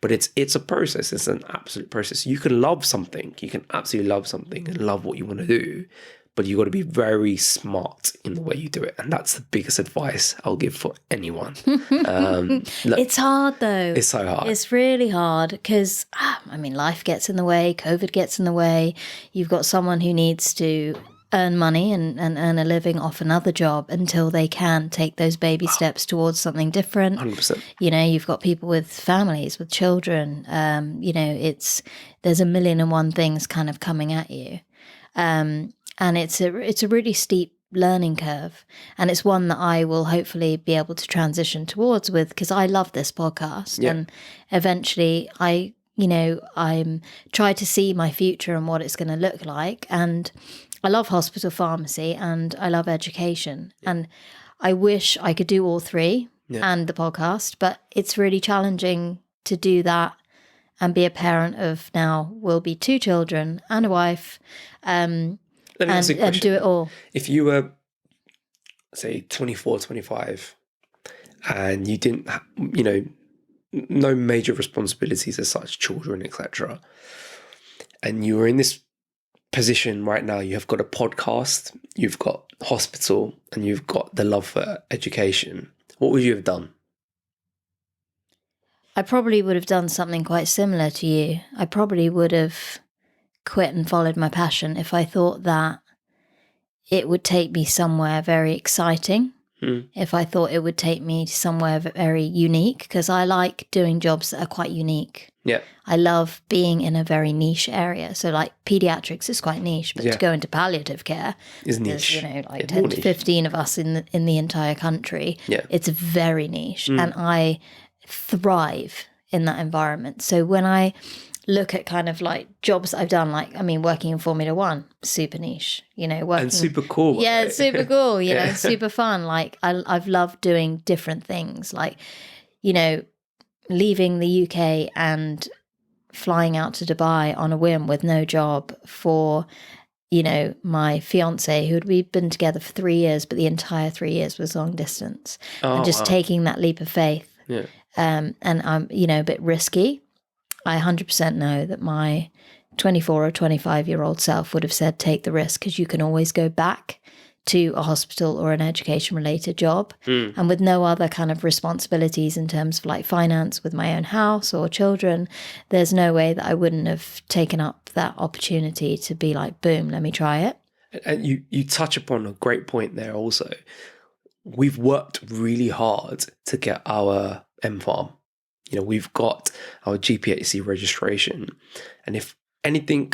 But it's a process. It's an absolute process. You can love something. You can absolutely love something and love what you want to do, but you've got to be very smart in the way you do it. And that's the biggest advice I'll give for anyone. It's hard though. It's so hard. It's really hard because, life gets in the way, COVID gets in the way. You've got someone who needs to earn money and earn a living off another job until they can take those baby steps towards something different. 100%. You've got people with families, with children. There's a million and one things kind of coming at you. And it's a really steep learning curve. And it's one that I will hopefully be able to transition towards because I love this podcast. Yeah. And eventually I'm trying to see my future and what it's going to look like. And I love hospital pharmacy and I love education. And I wish I could do all three and the podcast, but it's really challenging to do that and be a parent of now will be 2 children and a wife and do it all. If you were, say, 24, 25 and you didn't, no major responsibilities as such, children, etc., and you were in this position right now, you have got a podcast, you've got hospital, and you've got the love for education, what would you have done? I probably would have done something quite similar to you. I probably would have quit and followed my passion if I thought that it would take me somewhere very exciting. If I thought it would take me somewhere very unique, because I like doing jobs that are quite unique. Yeah. I love being in a very niche area. So like pediatrics is quite niche, but to go into palliative care is niche. There's 10 to 15 of us in the entire country. Yeah. It's very niche and I thrive in that environment. So when I look at kind of like jobs that I've done, working in Formula One, super niche, working. And super cool. Yeah, right? it's super cool, super fun. Like I've loved doing different things, like, leaving the UK and flying out to Dubai on a whim with no job for, my fiance, we'd been together for 3 years, but the entire 3 years was long distance. And just taking that leap of faith. Yeah. And I'm, a bit risky. I 100% know that my 24 or 25-year-old self would have said, take the risk, because you can always go back to a hospital or an education-related job. And with no other kind of responsibilities in terms of like finance with my own house or children, there's no way that I wouldn't have taken up that opportunity to be like, boom, let me try it. And you touch upon a great point there also. We've worked really hard to get our MPharm. We've got our GPHC registration. And if anything,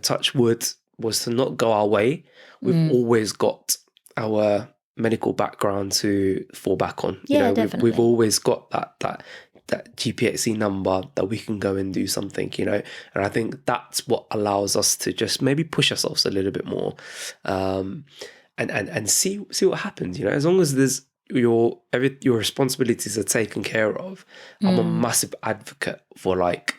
touch wood, was to not go our way, we've always got our medical background to fall back on. Definitely. We've always got that GPHC number that we can go and do something, And I think that's what allows us to just maybe push ourselves a little bit more and see what happens. As long as there's your responsibilities are taken care of. I'm a massive advocate for like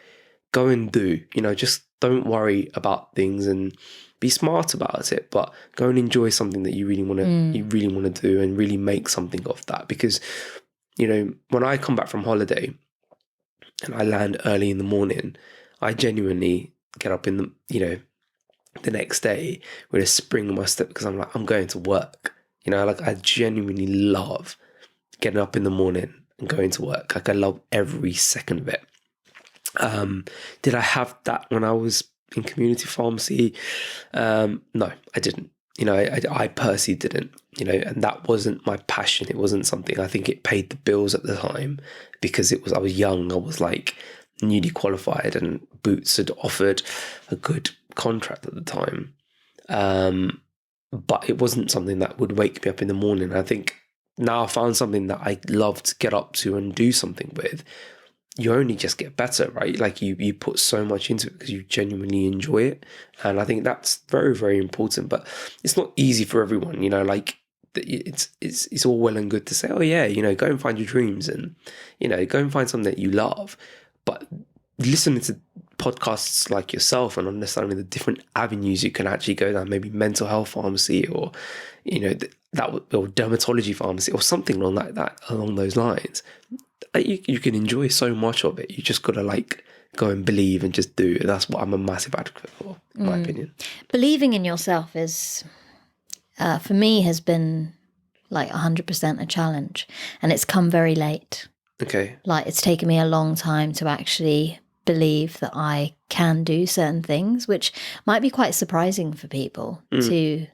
go and do, just don't worry about things and be smart about it, but go and enjoy something that you really want to do and really make something of that. Because when I come back from holiday, and I land early in the morning, I genuinely get up in the next day with a spring in my step, because I'm like, I'm going to work. Like, I genuinely love getting up in the morning and going to work. Like, I love every second of it. Did I have that when I was in community pharmacy? No, I didn't. I personally didn't, and that wasn't my passion. It wasn't something, I think it paid the bills at the time, because I was young. I was like newly qualified, and Boots had offered a good contract at the time. But it wasn't something that would wake me up in the morning. I think now I found something that I love to get up to and do something with. You only just get better, right? Like, you put so much into it because you genuinely enjoy it. And I think that's very, very important. But it's not easy for everyone, like, it's all well and good to say, oh yeah, go and find your dreams, and, go and find something that you love. But listening to podcasts like yourself and understanding the different avenues you can actually go down, maybe mental health pharmacy, or, or dermatology pharmacy, or something along those lines. You can enjoy so much of it. You just got to, like, go and believe and just do it. That's what I'm a massive advocate for, in my opinion. Believing in yourself is, for me, has been like 100% a challenge, and it's come very late. Okay. Like, it's taken me a long time to actually believe that I can do certain things, which might be quite surprising for people to,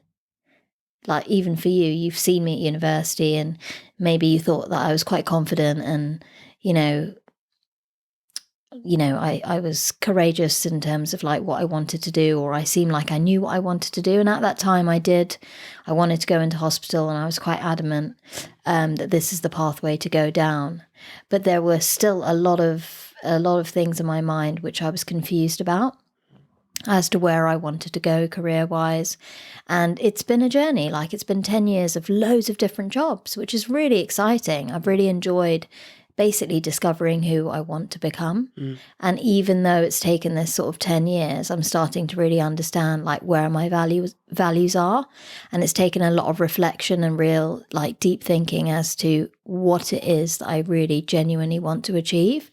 like, even for you. You've seen me at university, and maybe you thought that I was quite confident, and, I was courageous in terms of, like, what I wanted to do, or I seemed like I knew what I wanted to do. And at that time I wanted to go into hospital, and I was quite adamant that this is the pathway to go down. But there were still a lot of things in my mind which I was confused about as to where I wanted to go career-wise. And it's been a journey. Like, it's been 10 years of loads of different jobs, which is really exciting. I've really enjoyed basically discovering who I want to become. And even though it's taken this sort of 10 years, I'm starting to really understand, like, where my values are. And it's taken a lot of reflection and real, like, deep thinking as to what it is that I really genuinely want to achieve.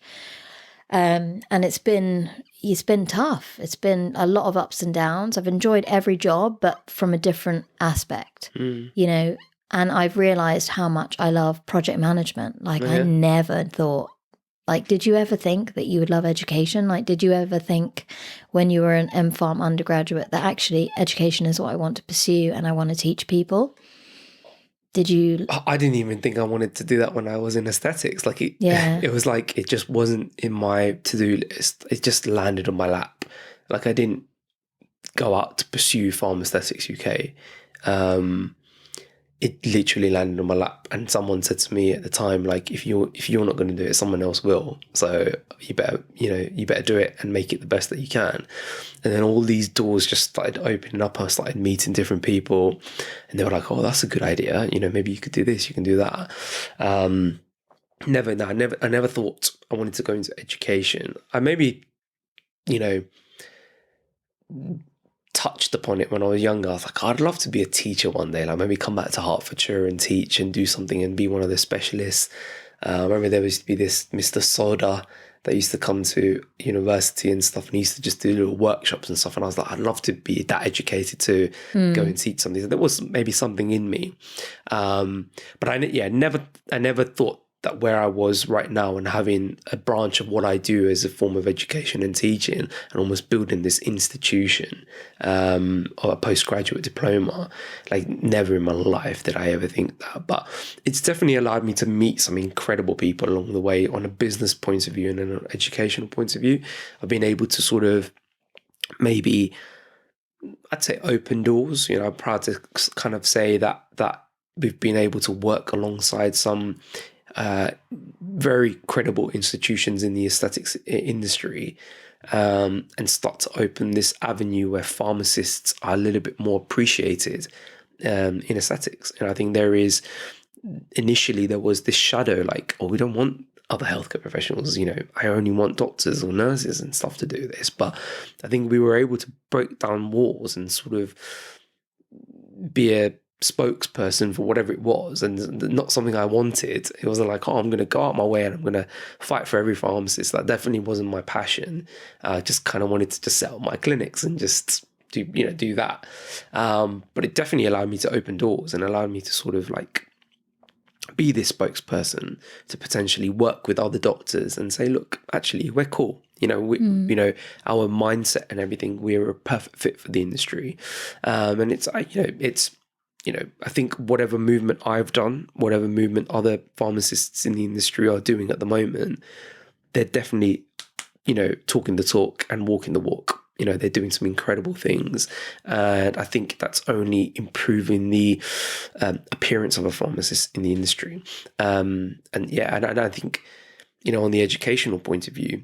And it's been tough. It's been a lot of ups and downs. I've enjoyed every job, but from a different aspect, and I've realized how much I love project management. Like, I never thought, like, did you ever think that you would love education? Like, did you ever think when you were an MPharm undergraduate that actually education is what I want to pursue and I want to teach people? Did you? I didn't even think I wanted to do that when I was in aesthetics. Like, it was like, it just wasn't in my to-do list. It just landed on my lap. Like, I didn't go out to pursue PharmAesthetics UK. It literally landed on my lap, and someone said to me at the time, like, if you're not going to do it, someone else will. So you better do it and make it the best that you can. And then all these doors just started opening up. I started meeting different people, and they were like, "Oh, that's a good idea. Maybe you could do this, you can do that." I never thought I wanted to go into education. I maybe, touched upon it when I was younger. I was like, I'd love to be a teacher one day. Like, maybe come back to Hertfordshire and teach and do something and be one of the specialists. I remember there used to be this Mr. Soda that used to come to university and stuff, and he used to just do little workshops and stuff. And I was like, I'd love to be that educated to go and teach something. So there was maybe something in me. But I never thought that where I was right now, and having a branch of what I do as a form of education and teaching, and almost building this institution or a postgraduate diploma, like, never in my life did I ever think that. But it's definitely allowed me to meet some incredible people along the way, on a business point of view and an educational point of view. I've been able to sort of, maybe, I'd say, open doors. I'm proud to kind of say that we've been able to work alongside some very credible institutions in the aesthetics industry, and start to open this avenue where pharmacists are a little bit more appreciated in aesthetics. And I think initially there was this shadow, like, oh, we don't want other healthcare professionals, I only want doctors or nurses and stuff to do this. But I think we were able to break down walls and sort of be a spokesperson for whatever it was, and not something I wanted. It wasn't like, oh, I'm going to go out my way and I'm going to fight for every pharmacist. That definitely wasn't my passion. I just kind of wanted to just set up my clinics and just do that. But it definitely allowed me to open doors and allowed me to sort of like be this spokesperson to potentially work with other doctors and say, look, actually, we're cool. Our mindset and everything, we're a perfect fit for the industry. And I think whatever movement I've done, whatever movement other pharmacists in the industry are doing at the moment, they're definitely, talking the talk and walking the walk. They're doing some incredible things. And I think that's only improving the appearance of a pharmacist in the industry. And I think, on the educational point of view,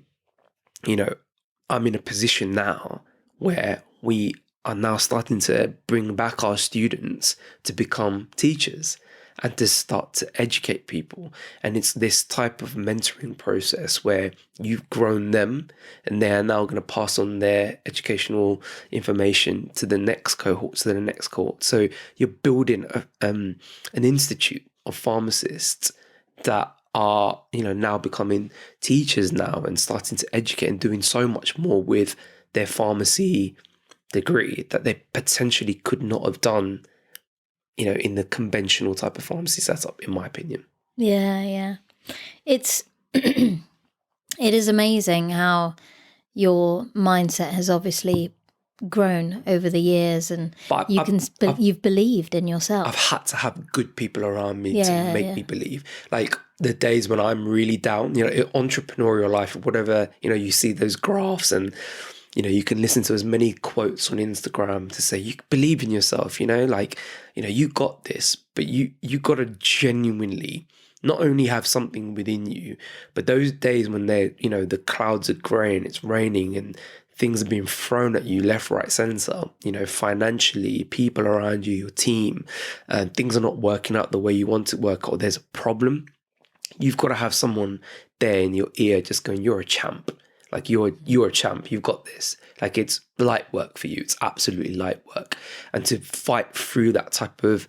I'm in a position now where we are now starting to bring back our students to become teachers and to start to educate people. And it's this type of mentoring process where you've grown them and they are now going to pass on their educational information to the next cohort, So you're building an institute of pharmacists that are, now becoming teachers now and starting to educate and doing so much more with their pharmacy degree that they potentially could not have done, in the conventional type of pharmacy setup, in my opinion. Yeah. It's it is amazing how your mindset has obviously grown over the years, and you've believed in yourself. I've had to have good people around me to make me believe. Like the days when I'm really down, entrepreneurial life or whatever, you see those graphs and you can listen to as many quotes on Instagram to say you believe in yourself, you got this, but you got to genuinely not only have something within you, but those days when the clouds are grey and it's raining and things are being thrown at you left, right, centre, financially, people around you, your team, and things are not working out the way you want it to work, or there's a problem, you've got to have someone there in your ear just going, you're a champ. Like you're a champ, you've got this. Like it's light work for you. It's absolutely light work. And to fight through that type of,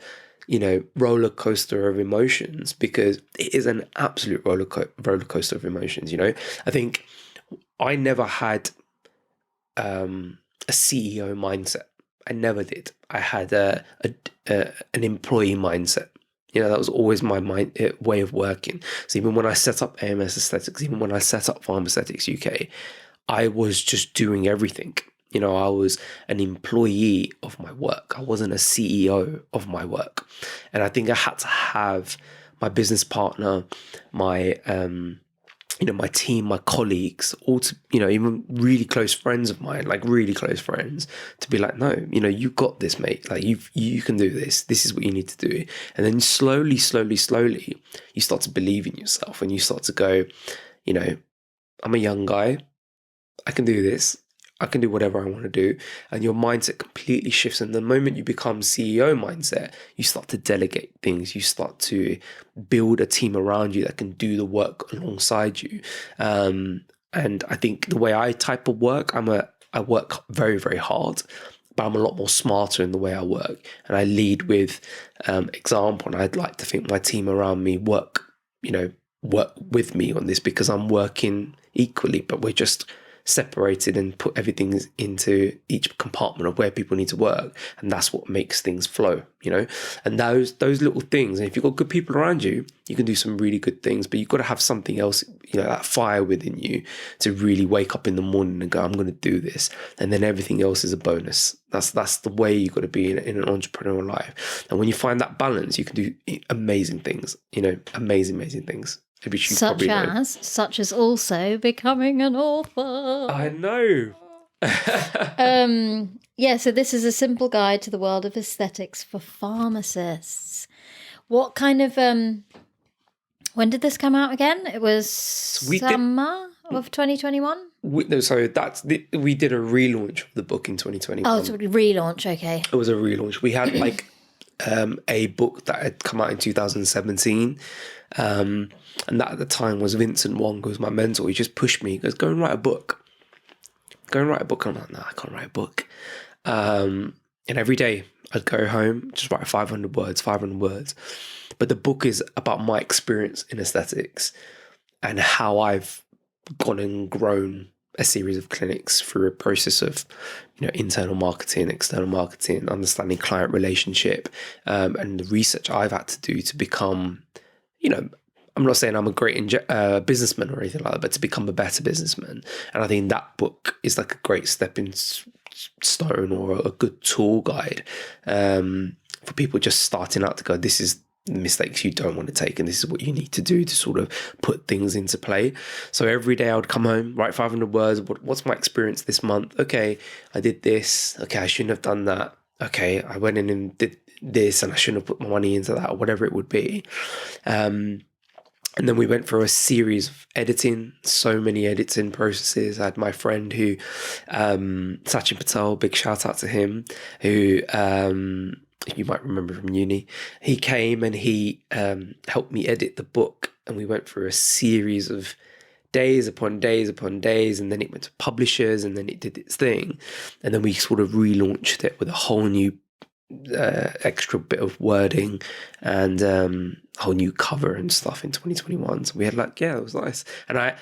roller coaster of emotions, because it is an absolute roller coaster of emotions, I think I never had a CEO mindset. I never did. I had an employee mindset. That was always my way of working. So even when I set up AMS Aesthetics, even when I set up PharmAesthetics UK, I was just doing everything. I was an employee of my work. I wasn't a CEO of my work. And I think I had to have my business partner, my my team, my colleagues, all to, even really close friends of mine, like really close friends, to be like, no, you got this, mate. Like you can do this. This is what you need to do. And then slowly, you start to believe in yourself and you start to go, I'm a young guy. I can do this. I can do whatever I want to do. And your mindset completely shifts. And the moment you become CEO mindset, you start to delegate things. You start to build a team around you that can do the work alongside you. And I think the way I type of work, I work very, very hard, but I'm a lot more smarter in the way I work. And I lead with example. And I'd like to think my team around me work with me on this, because I'm working equally, but we're just separated and put everything into each compartment of where people need to work, and that's what makes things flow, and those little things. And if you've got good people around you, you can do some really good things, but you've got to have something else, that fire within you to really wake up in the morning and go, I'm going to do this, and then everything else is a bonus. That's the way you've got to be in an entrepreneurial life. And when you find that balance, you can do amazing things, amazing things. Such as also becoming an author. I know. So this is a simple guide to the world of aesthetics for pharmacists. What kind of when did this come out again? It was summer of 2021. We did a relaunch of the book in 2021. Oh, it's a relaunch. Okay, it was a relaunch. We had a book that had come out in 2017. And that at the time was Vincent Wong, who was my mentor. He just pushed me. He goes, go and write a book. And I'm like, no, I can't write a book. And every day I'd go home, just write 500 words, 500 words. But the book is about my experience in aesthetics and how I've gone and grown a series of clinics through a process of, internal marketing, external marketing, understanding client relationship, and the research I've had to do to become, I'm not saying I'm a great businessman or anything like that, but to become a better businessman. And I think that book is like a great stepping stone or a good tool guide for people just starting out to go, this is the mistakes you don't want to take, and this is what you need to do to sort of put things into play. So every day I would come home, write 500 words. What's my experience this month? Okay, I did this. Okay, I shouldn't have done that. Okay, I went in and did this and I shouldn't have put my money into that, or whatever it would be. And then we went through a series of editing, so many editing processes. I had my friend who, Sachin Patel, big shout out to him, who you might remember from uni. He came and he helped me edit the book, and we went through a series of days upon days upon days, and then it went to publishers, and then it did its thing. And then we sort of relaunched it with a whole new extra bit of wording and whole new cover and stuff in 2021. So we had it was nice. And I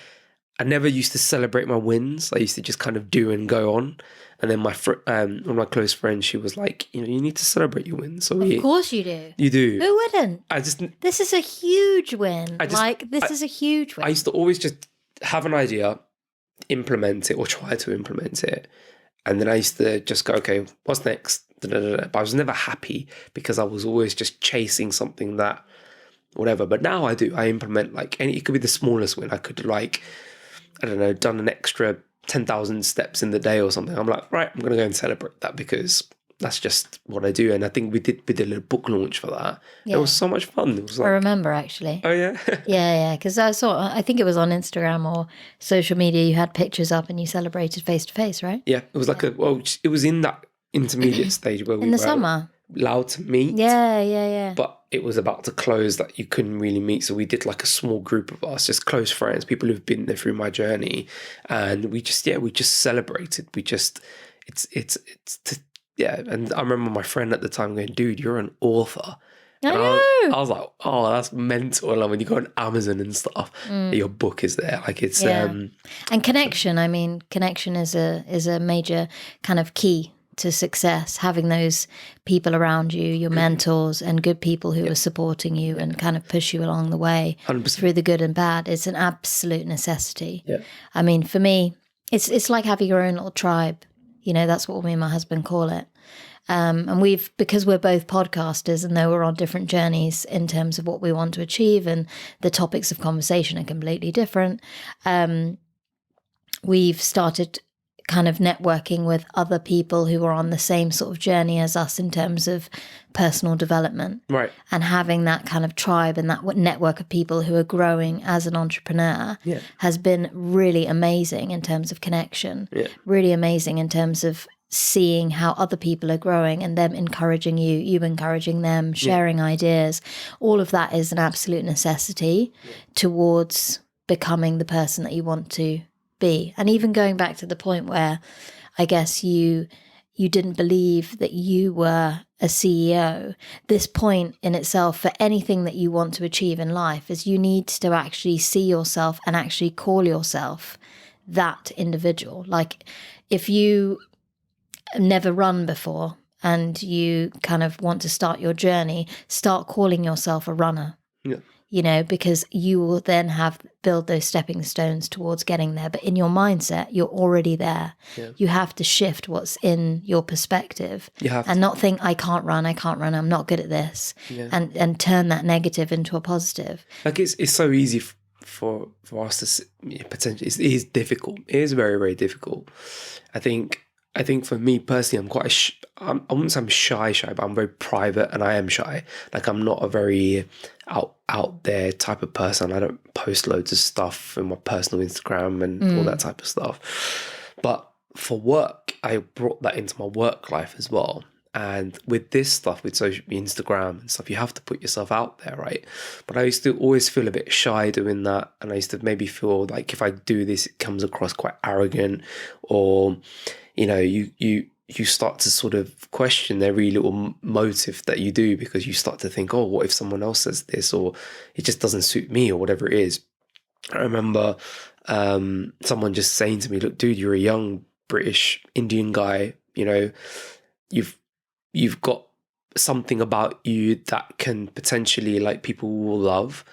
never used to celebrate my wins. I used to just kind of do and go on. And then one of my close friends, she was like, you need to celebrate your wins. So of course you do. You do. Who wouldn't? This is a huge win. This is a huge win. I used to always just have an idea, implement it or try to implement it. And then I used to just go, okay, what's next? But I was never happy because I was always just chasing something that, whatever. But now I do. I implement it could be the smallest win. I could done an extra 10,000 steps in the day or something. I'm like, right, I'm going to go and celebrate that because that's just what I do. And I think we did a little book launch for that. Yeah. It was so much fun. It was I remember actually. Oh yeah? Yeah. Because I think it was on Instagram or social media, you had pictures up and you celebrated face to face, right? Yeah. It was it was in that intermediate stage where we in the were summer allowed to meet. Yeah. But it was about to close that you couldn't really meet. So we did a small group of us, just close friends, people who've been there through my journey. And we just celebrated. And I remember my friend at the time going, dude, you're an author. I know. I was like, oh, that's mental. And when you go on Amazon and stuff, your book is there. And connection. I mean, connection is a major kind of key to success. Having those people around you, your mentors, and good people who are supporting you and kind of push you along the way 100%. Through the good and bad. It's an absolute necessity. Yeah. I mean, for me, it's like having your own little tribe. That's what me and my husband call it. And because we're both podcasters and though we're on different journeys in terms of what we want to achieve and the topics of conversation are completely different, we've started kind of networking with other people who are on the same sort of journey as us in terms of personal development. Right. And having that kind of tribe and that network of people who are growing as an entrepreneur has been really amazing in terms of connection. Yeah. Really amazing in terms of seeing how other people are growing and them encouraging you encouraging them, sharing ideas. All of that is an absolute necessity towards becoming the person that you want to be. And even going back to the point where I guess you didn't believe that you were a CEO, this point in itself for anything that you want to achieve in life is you need to actually see yourself and actually call yourself that individual. Like if you never run before and you kind of want to start your journey, start calling yourself a runner. Yeah. Because you will then build those stepping stones towards getting there. But in your mindset, you're already there. Yeah. You have to shift what's in your perspective and not think, I can't run, I'm not good at this. Yeah. And turn that negative into a positive. It's so easy for us to potentially, it is difficult. It is very, very difficult. I think for me personally, I'm quite I wouldn't say I'm shy, but I'm very private and I am shy. I'm not a very out there type of person. I don't post loads of stuff in my personal Instagram and all that type of stuff. But for work, I brought that into my work life as well. And with this stuff, with social Instagram and stuff, you have to put yourself out there, right? But I used to always feel a bit shy doing that. And I used to maybe feel like if I do this, it comes across quite arrogant or, you start to sort of question every little motive that you do, because you start to think, oh, what if someone else says this, or it just doesn't suit me, or whatever it is. I remember someone just saying to me, look, dude, you're a young British Indian guy, you know, you've got something about you that can potentially, like, people will love.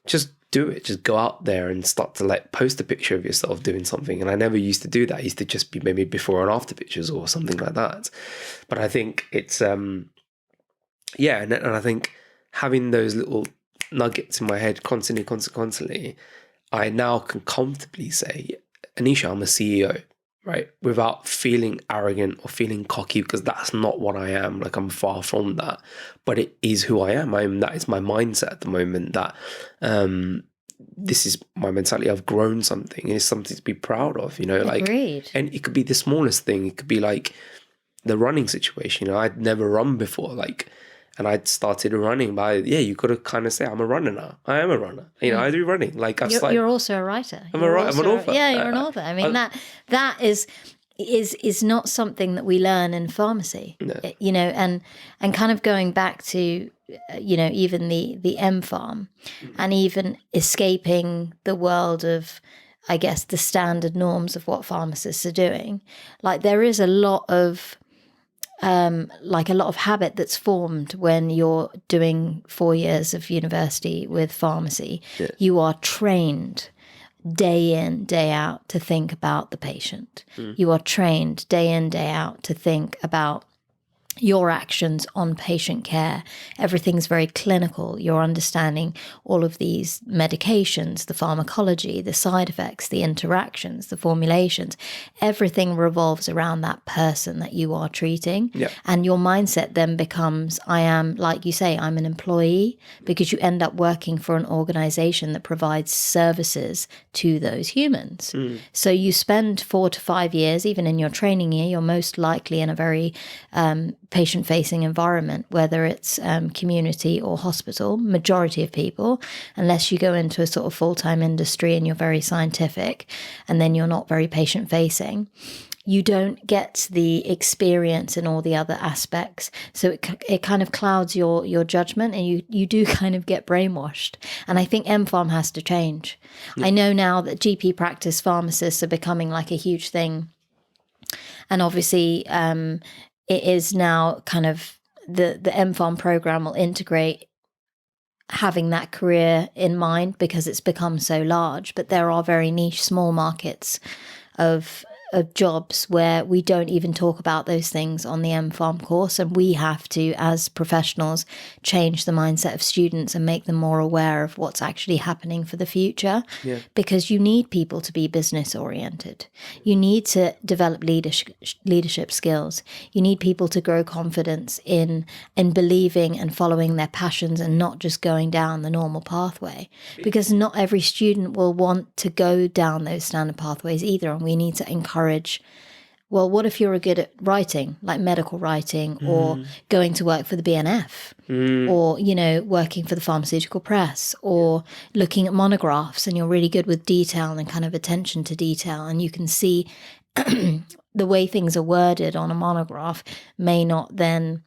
Just do it. Just go out there and start to, like, post a picture of yourself doing something. And I never used to do that. I used to just be maybe before and after pictures or something like that. But I think it's yeah, and I think having those little nuggets in my head constantly, I now can comfortably say, Anisha, I'm a CEO, right? Without feeling arrogant or feeling cocky, because that's not what I am. Like, I'm far from that, but it is who I am. That is my mindset at the moment, that this is my mentality. I've grown something, and it's something to be proud of, you know, like, Agreed. and it could be the smallest thing. It could be like the running situation. You know, I'd never run before, like, and I'd started running by, yeah, you got to kind of say, I'm a runner now. I am a runner. You know, I do running. Like, I've You're also a writer. I'm an author. Yeah, you're an author. I mean, that is not something that we learn in pharmacy. No. You know, and kind of going back to, you know, even the MPharm, and even escaping the world of, I guess, the standard norms of what pharmacists are doing. Like, there is a lot of habit that's formed when you're doing 4 years of university with pharmacy. Yeah. You are trained day in, day out to think about the patient. You are trained day in, day out to think about your actions on patient care. Everything's very clinical. You're understanding all of these medications, the pharmacology, the side effects, the interactions, the formulations. Everything revolves around that person that you are treating. Yeah. And your mindset then becomes, I am, like you say, I'm an employee, because you end up working for an organization that provides services to those humans. So you spend 4 to 5 years, even in your training year, you're most likely in a very patient-facing environment, whether it's community or hospital. Majority of people, unless you go into a sort of full-time industry and you're very scientific, and then you're not very patient-facing, you don't get the experience in all the other aspects. So it kind of clouds your judgment, and you do kind of get brainwashed. And I think MPharm has to change. I know now that GP practice pharmacists are becoming like a huge thing. And obviously, it is now kind of the MPharm program will integrate having that career in mind, because it's become so large. But there are very niche, small markets of jobs where we don't even talk about those things on the MPharm course, and we have to, as professionals, change the mindset of students and make them more aware of what's actually happening for the future. Yeah. Because you need people to be business oriented. You need to develop leadership skills. You need people to grow confidence in believing and following their passions, and not just going down the normal pathway, because not every student will want to go down those standard pathways either. And we need to encourage, well, what if you're good at writing, like medical writing, or going to work for the BNF, or, you know, working for the pharmaceutical press, or looking at monographs, and you're really good with detail and kind of attention to detail, and you can see the way things are worded on a monograph may not then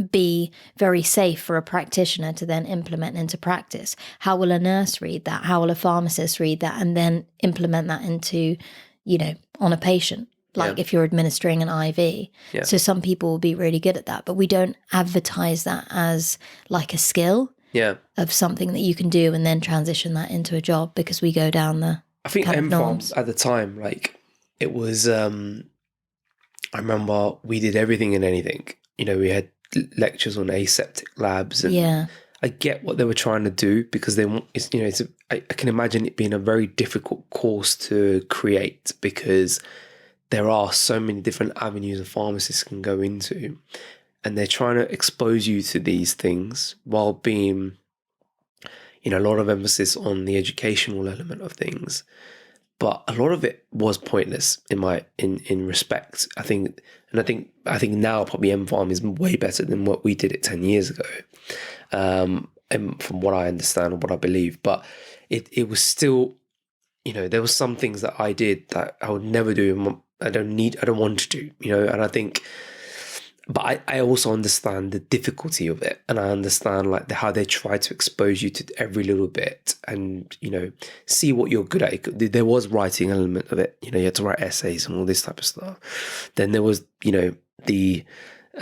be very safe for a practitioner to then implement into practice. How will a nurse read that? How will a pharmacist read that and then implement that into, you know, on a patient? Like if you're administering an IV. Yeah. So some people will be really good at that, but we don't advertise that as like a skill of something that you can do and then transition that into a job, because we go down the I think kind of norms. MPharm at the time, like, it was, I remember we did everything and anything. You know, we had lectures on aseptic labs, and I get what they were trying to do, because they want, it's, you know, I can imagine it being a very difficult course to create, because there are so many different avenues a pharmacist can go into, and they're trying to expose you to these things while being, you know, a lot of emphasis on the educational element of things. But a lot of it was pointless in respect. I think now probably MPharm is way better than what we did it 10 years ago. And from what I understand or what I believe, but it was still, you know, there were some things that I did that I would never do I don't want to do, and I think, but I also understand the difficulty of it, and I understand like how they try to expose you to every little bit, and see what you're good at. There was writing element of it, you had to write essays and all this type of stuff. Then there was the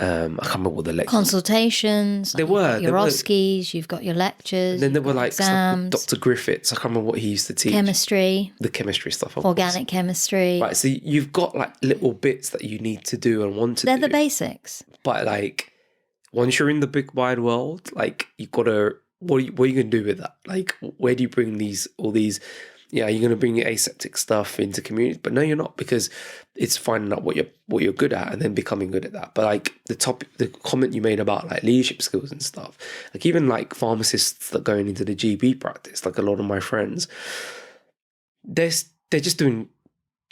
I can't remember what the lectures. Consultations. There were your OSCEs, you've got your lectures. And then there were like exams. Dr. Griffiths. I can't remember what he used to teach. Chemistry. The chemistry stuff. Organic chemistry. Right. So you've got like little bits that you need to do and want to do. They're the basics. But like once you're in the big wide world, like you've got to, what are you going to do with that? Like where do you bring all these, you're going to bring your aseptic stuff into community, but no, you're not, because it's finding out what you're good at and then becoming good at that. But like the comment you made about like leadership skills and stuff, like even like pharmacists that going into the GP practice, like a lot of my friends, they're just doing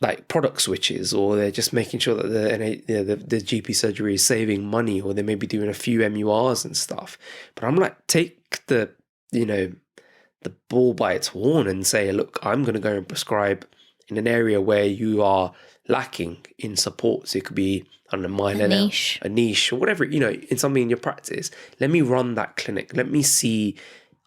like product switches, or they're just making sure that the GP surgery is saving money, or they may be doing a few MURs and stuff. But I'm like, take the ball by its horn and say, look, I'm going to go and prescribe in an area where you are lacking in support. So it could be, I don't know, a niche or whatever, in something in your practice. Let me run that clinic. Let me see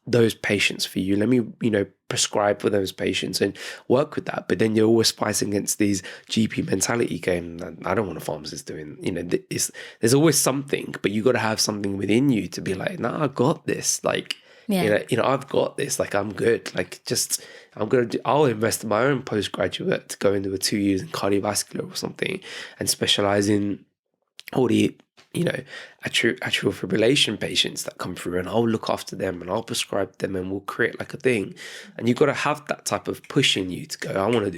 those patients for you. Let me, prescribe for those patients and work with that. But then you're always fighting against these GP mentality going, I don't want a pharmacist doing, there's always something, but you got to have something within you to be like, nah, I got this. Like, I've got this, like, I'm good. Like, I'll invest in my own postgraduate to go into 2 years in cardiovascular or something and specialize in all the, atrial fibrillation patients that come through, and I'll look after them and I'll prescribe them and we'll create like a thing. And you've got to have that type of push in you to go, I want to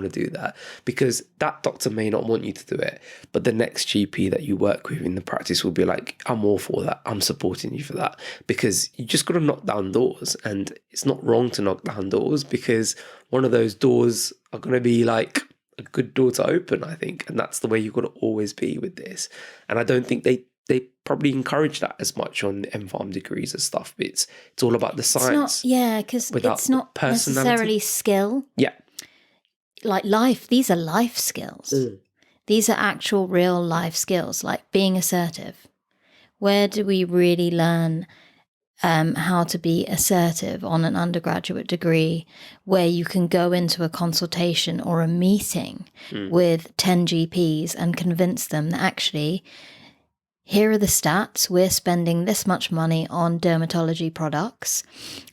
do that, because that doctor may not want you to do it, but the next GP that you work with in the practice will be like, I'm all for that, I'm supporting you for that, because you just got to knock down doors. And it's not wrong to knock down doors, because one of those doors are going to be like a good door to open, I think. And that's the way you've got to always be with this. And I don't think they probably encourage that as much on MPharm degrees and stuff. It's all about the science. Because it's not necessarily skill. Yeah. Like these are life skills. These are actual real life skills, like being assertive. Where do we really learn how to be assertive on an undergraduate degree, where you can go into a consultation or a meeting with 10 GPs and convince them that actually, here are the stats, we're spending this much money on dermatology products,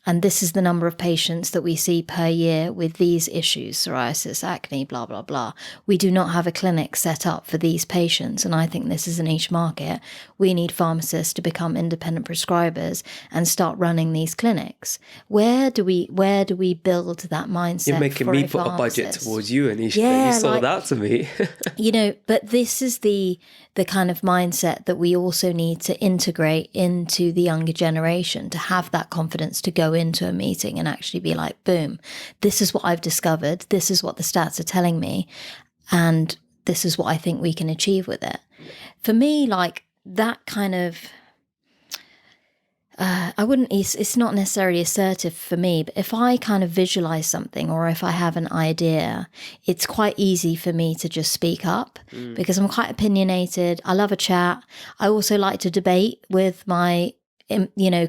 and this is the number of patients that we see per year with these issues, psoriasis, acne, blah, blah, blah. We do not have a clinic set up for these patients, and I think this is a niche market. We need pharmacists to become independent prescribers and start running these clinics. Where do we build that mindset? You're making me put a budget towards you, Anisha. You sold that to me. But this is the kind of mindset that we also need to integrate into the younger generation, to have that confidence to go into a meeting and actually be like, boom, this is what I've discovered, this is what the stats are telling me, and this is what I think we can achieve with it. For me, like that kind of it's not necessarily assertive for me, but if I kind of visualize something, or if I have an idea, it's quite easy for me to just speak up because I'm quite opinionated. I love a chat. I also like to debate with my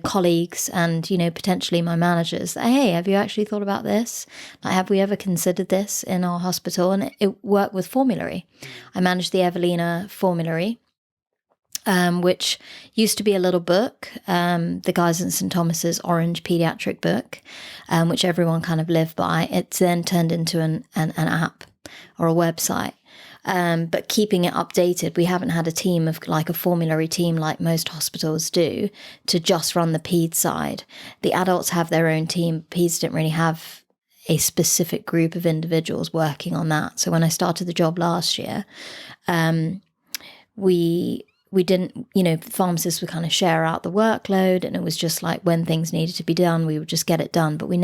colleagues and, potentially my managers. Hey, have you actually thought about this? Like, have we ever considered this in our hospital? And it worked with formulary. I managed the Evelina formulary, which used to be a little book, the Guys and St. Thomas's orange pediatric book, which everyone kind of lived by. It's then turned into an app or a website. But keeping it updated, we haven't had a team of like a formulary team like most hospitals do to just run the ped side. The adults have their own team. Peds didn't really have a specific group of individuals working on that. So when I started the job last year, we didn't, pharmacists would kind of share out the workload, and it was just like when things needed to be done, we would just get it done. But we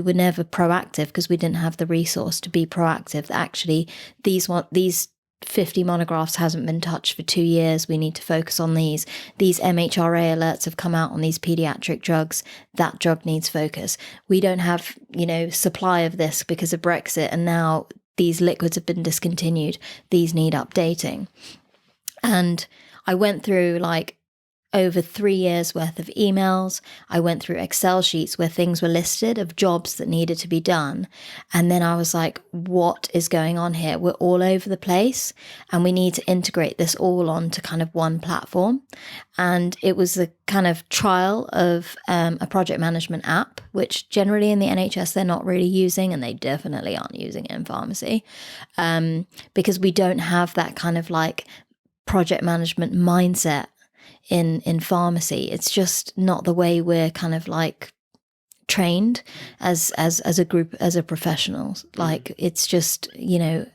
were never proactive because we didn't have the resource to be proactive. Actually, these 50 monographs hasn't been touched for 2 years. We need to focus on these. These MHRA alerts have come out on these pediatric drugs. That drug needs focus. We don't have, supply of this because of Brexit. And now these liquids have been discontinued, these need updating. And I went through like over 3 years worth of emails. I went through Excel sheets where things were listed of jobs that needed to be done. And then I was like, what is going on here? We're all over the place and we need to integrate this all onto kind of one platform. And it was the kind of trial of a project management app, which generally in the NHS, they're not really using, and they definitely aren't using it in pharmacy, because we don't have that kind of like project management mindset in pharmacy. It's just not the way we're kind of like trained as a group, as a professionals. Like, it's just, you know,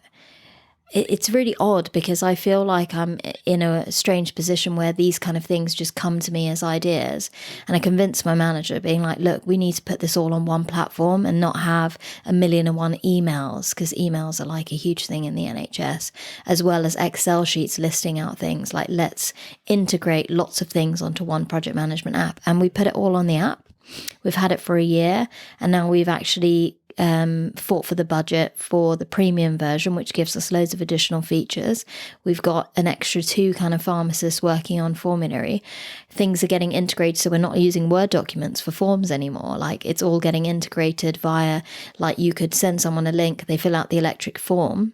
it's really odd because I feel like I'm in a strange position where these kind of things just come to me as ideas. And I convinced my manager, being like, look, we need to put this all on one platform and not have 1,000,001 emails, because emails are like a huge thing in the NHS, as well as Excel sheets listing out things. Like, let's integrate lots of things onto one project management app. And we put it all on the app. We've had it for a year, and now we've actually fought for the budget for the premium version, which gives us loads of additional features. We've got an extra 2 kind of pharmacists working on formulary. Things are getting integrated, so we're not using Word documents for forms anymore. Like, it's all getting integrated via, like, you could send someone a link, they fill out the electronic form,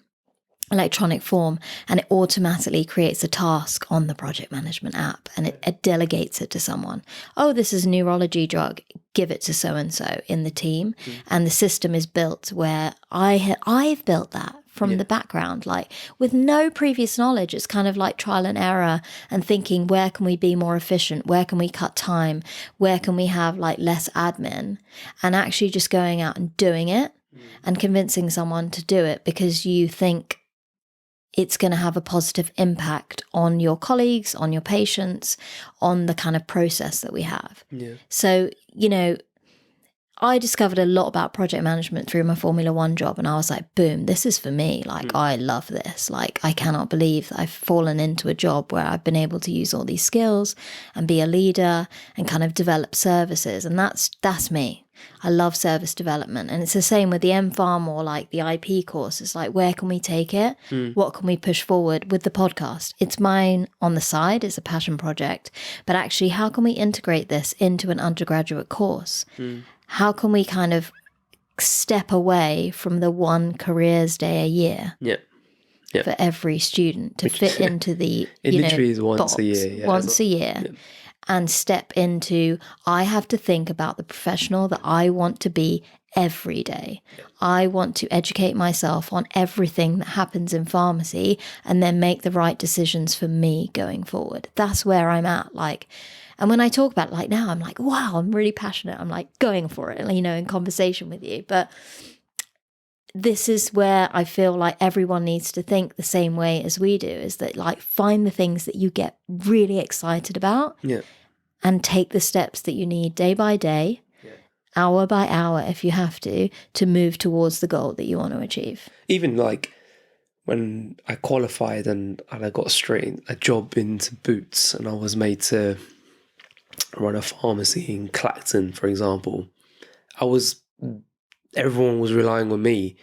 and it automatically creates a task on the project management app, and it delegates it to someone. Oh, this is a neurology drug, give it to so-and-so in the team. And the system is built where I've built that from the background, like with no previous knowledge. It's kind of like trial and error and thinking, where can we be more efficient? Where can we cut time? Where can we have like less admin? And actually just going out and doing it and convincing someone to do it because you think it's going to have a positive impact on your colleagues, on your patients, on the kind of process that we have. Yeah. So, you know, I discovered a lot about project management through my Formula One job, and I was like, boom, this is for me. Like, I love this. Like, I cannot believe that I've fallen into a job where I've been able to use all these skills and be a leader and kind of develop services. And that's me. I love service development. And it's the same with the MPharm or like the IP course. It's like, where can we take it? What can we push forward with the podcast? It's mine on the side. It's a passion project. But actually, how can we integrate this into an undergraduate course? How can we kind of step away from the one careers day a year for every student to fit into the, it literally is once box, a year. once a year. And step into, I have to think about the professional that I want to be every day. I want to educate myself on everything that happens in pharmacy and then make the right decisions for me going forward. That's where I'm at. Like, and when I talk about it like now, I'm like, wow, I'm really passionate. I'm like going for it, you know, in conversation with you. But this is where I feel like everyone needs to think the same way as we do, is that like, find the things that you get really excited about and take the steps that you need day by day, hour by hour, if you have to move towards the goal that you want to achieve. Even like when I qualified and I got straight a job into Boots, and I was made to run a pharmacy in Clacton, for example, everyone was relying on me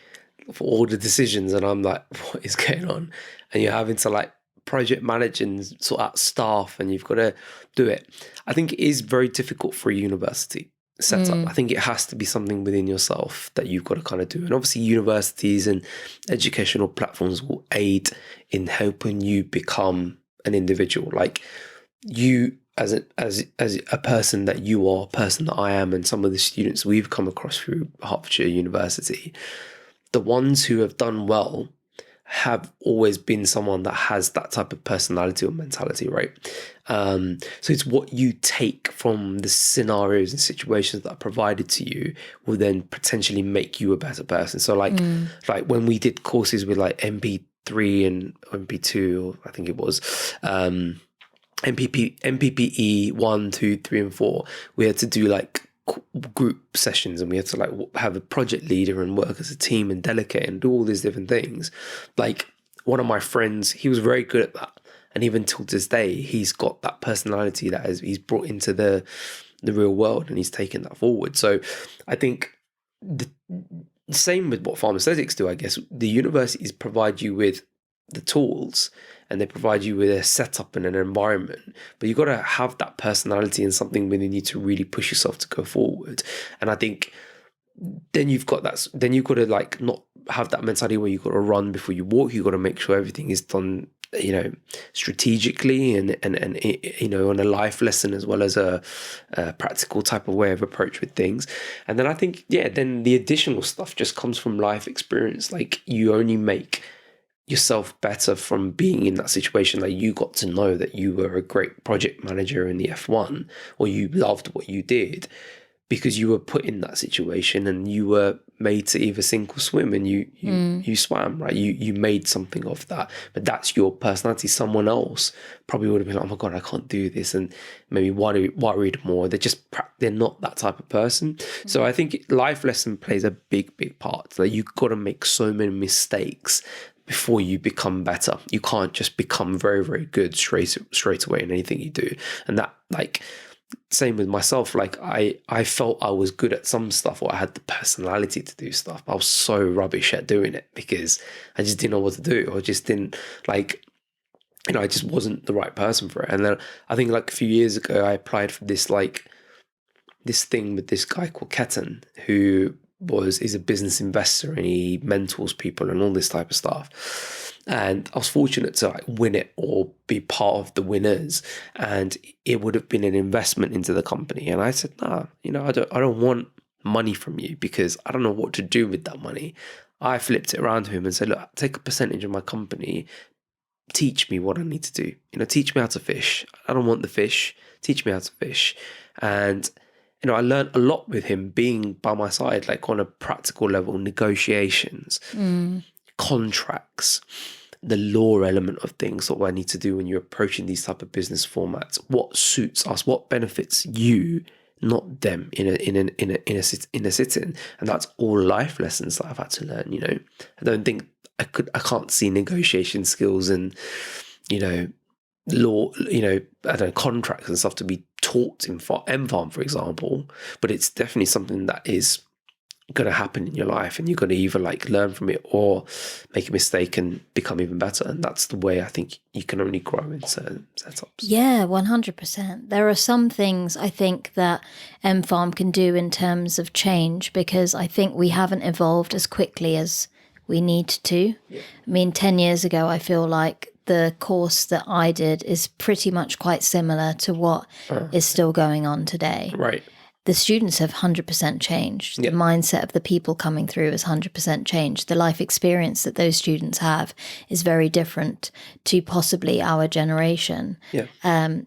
for all the decisions, and I'm like, what is going on? And you're having to like project manage and sort out staff, and you've got to do it. I think it is very difficult for a university setup. I think it has to be something within yourself that you've got to kind of do. And obviously universities and educational platforms will aid in helping you become an individual. Like, you as a person that you are, a person that I am, and some of the students we've come across through Hertfordshire University, the ones who have done well have always been someone that has that type of personality or mentality, right? So it's what you take from the scenarios and situations that are provided to you will then potentially make you a better person. So like when we did courses with like MP3 and MP2, or I think it was, MPPE 1, 2, 3, and 4, we had to do like group sessions, and we had to like have a project leader and work as a team and delegate and do all these different things. Like, one of my friends, he was very good at that, and even till this day, he's got that personality that he's brought into the real world, and he's taken that forward. So I think same with what PharmAesthetics do, I guess. The universities provide you with the tools and they provide you with a setup and an environment, but you've got to have that personality and something within you to really push yourself to go forward. And I think then you've got that, then you've got to like not have that mentality where you've got to run before you walk. You've got to make sure everything is done, you know, strategically and you know, on a life lesson as well as a practical type of way of approach with things. And then I think, yeah, then the additional stuff just comes from life experience. Like you only make yourself better from being in that situation. Like you got to know that you were a great project manager in the F1 or you loved what you did because you were put in that situation and you were made to either sink or swim, and you swam, right? You made something of that, but that's your personality. Someone else probably would have been like, oh my God, I can't do this, and maybe worried more. They're not that type of person. So I think life lesson plays a big part. Like you've got to make so many mistakes before you become better. You can't just become very good straight away in anything you do. And that, like, same with myself. Like I felt I was good at some stuff, or I had the personality to do stuff. I was so rubbish at doing it because I just didn't know what to do, or just didn't, like, you know, I just wasn't the right person for it. And then I think like a few years ago, I applied for this thing with this guy called Ketan, who is a business investor and he mentors people and all this type of stuff. And I was fortunate to like win it or be part of the winners, and it would have been an investment into the company. And I said, nah, you know, I don't want money from you because I don't know what to do with that money. I flipped it around to him and said, look, take a percentage of my company, teach me what I need to do. You know, teach me how to fish. I don't want the fish. Teach me how to fish. And you know, I learned a lot with him being by my side, like on a practical level, negotiations, contracts, the law element of things, what I need to do when you're approaching these type of business formats, what suits us, what benefits you, not them in a sitting. And that's all life lessons that I've had to learn. You know, I don't think I can't see negotiation skills and, you know, law, you know, I don't know, contracts and stuff to be taught in MPharm, for example, but it's definitely something that is going to happen in your life, and you're going to either like learn from it or make a mistake and become even better. And that's the way I think you can only grow in certain setups. Yeah, 100%. There are some things I think that MPharm can do in terms of change, because I think we haven't evolved as quickly as we need to. Yeah. I mean, 10 years ago, I feel like the course that I did is pretty much quite similar to what is still going on today. Right. The students have 100% changed. Yeah. The mindset of the people coming through has 100% changed. The life experience that those students have is very different to possibly our generation. Yeah.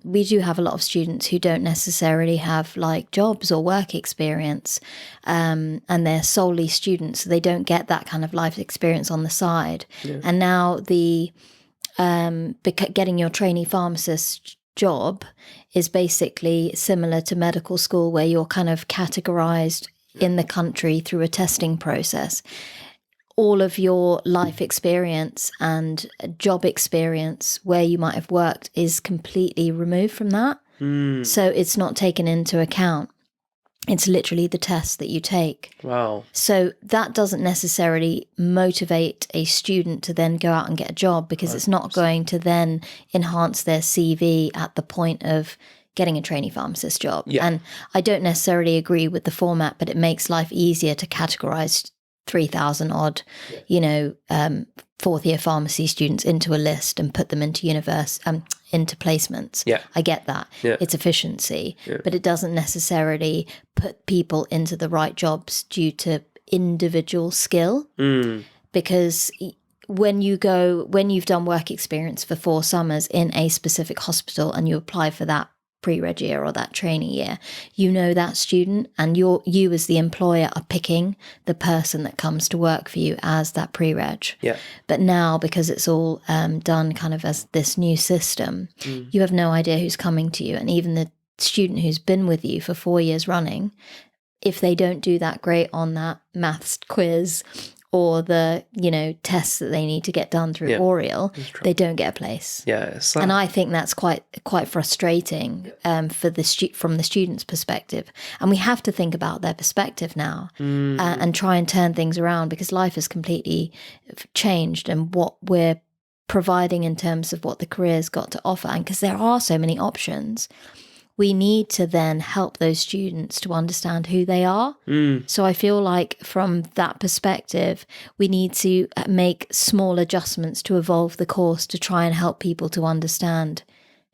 We do have a lot of students who don't necessarily have like jobs or work experience, and they're solely students. So they don't get that kind of life experience on the side. Yeah. And now getting your trainee pharmacist job is basically similar to medical school, where you're kind of categorized in the country through a testing process. All of your life experience and job experience where you might have worked is completely removed from that. So it's not taken into account. It's literally the test that you take. Wow. So that doesn't necessarily motivate a student to then go out and get a job, because it's not going to then enhance their CV at the point of getting a trainee pharmacist job. Yeah. And I don't necessarily agree with the format, but it makes life easier to categorize 3,000 odd, you know, fourth year pharmacy students into a list and put them into into placements. Yeah. I get that. Yeah. It's efficiency, but it doesn't necessarily put people into the right jobs due to individual skill. Because when you've done work experience for 4 summers in a specific hospital and you apply for that pre-reg year or that trainee year, you know that student, and you as the employer are picking the person that comes to work for you as that pre-reg. Yeah. But now, because it's all done kind of as this new system, you have no idea who's coming to you. And even the student who's been with you for 4 years running, if they don't do that great on that maths quiz or the, you know, tests that they need to get done through Oriel, they don't get a place. Yeah, and I think that's quite frustrating from the student's perspective. And we have to think about their perspective now and try and turn things around, because life has completely changed, and what we're providing in terms of what the career's got to offer. And because there are so many options, we need to then help those students to understand who they are. So I feel like from that perspective, we need to make small adjustments to evolve the course to try and help people to understand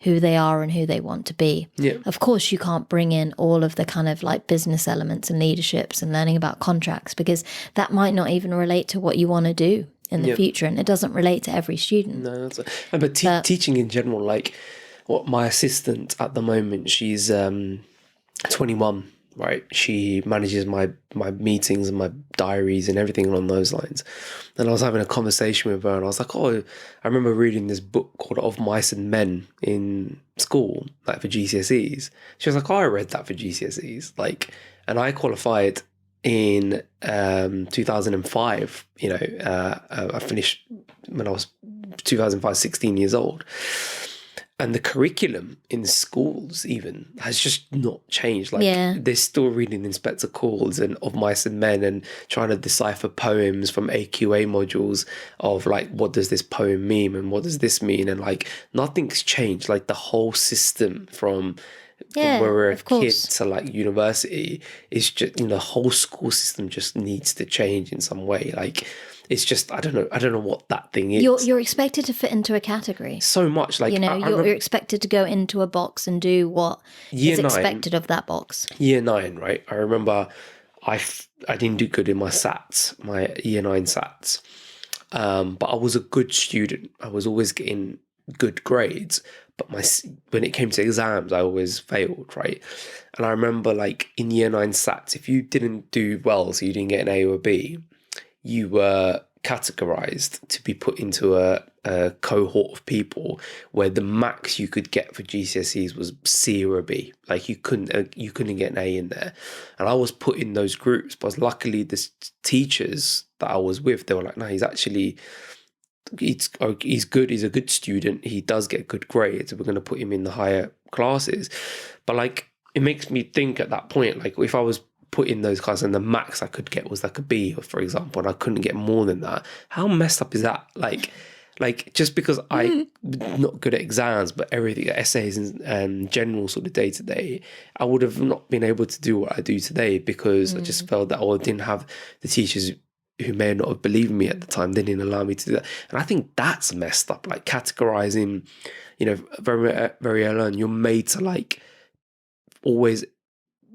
who they are and who they want to be. Of course, you can't bring in all of the kind of like business elements and leaderships and learning about contracts, because that might not even relate to what you want to do in the future, and it doesn't relate to every student. No, but teaching in general, like, what my assistant at the moment, she's 21, right? She manages my meetings and my diaries and everything along those lines. And I was having a conversation with her, and I was like, oh, I remember reading this book called Of Mice and Men in school, like for GCSEs. She was like, oh, I read that for GCSEs. Like, and I qualified in 2005. You know, I finished when I was 2005, 16 years old. And the curriculum in schools even has just not changed. Like, they're still reading Inspector Calls and Of Mice and Men and trying to decipher poems from AQA modules of like, what does this poem mean and what does this mean? And like, nothing's changed. Like, the whole system from where we're a kid to like university is just, you know, the whole school system just needs to change in some way. Like, it's just, I don't know what that thing is. You're expected to fit into a category. So much. Like, you know, you're expected to go into a box and do what is expected of that box. Year 9, right? I remember I didn't do good in my SATs, my year 9 SATs. But I was a good student. I was always getting good grades. But when it came to exams, I always failed, right? And I remember, like, in year 9 SATs, if you didn't do well, so you didn't get an A or a B, you were categorized to be put into a cohort of people where the max you could get for GCSEs was C or a B. Like, you couldn't get an A in there. And I was put in those groups, but luckily the teachers that I was with, they were like, no, he's good. He's a good student. He does get good grades. We're going to put him in the higher classes. But like, it makes me think at that point, like, if I was put in those classes and the max I could get was like a B, for example, and I couldn't get more than that, how messed up is that? Like just because I'm not good at exams, but everything, essays and general sort of day to day, I would have not been able to do what I do today because I just felt that I didn't have the teachers who may not have believed me at the time. They didn't allow me to do that. And I think that's messed up, like categorizing, you know, very, very early on. You're made to like always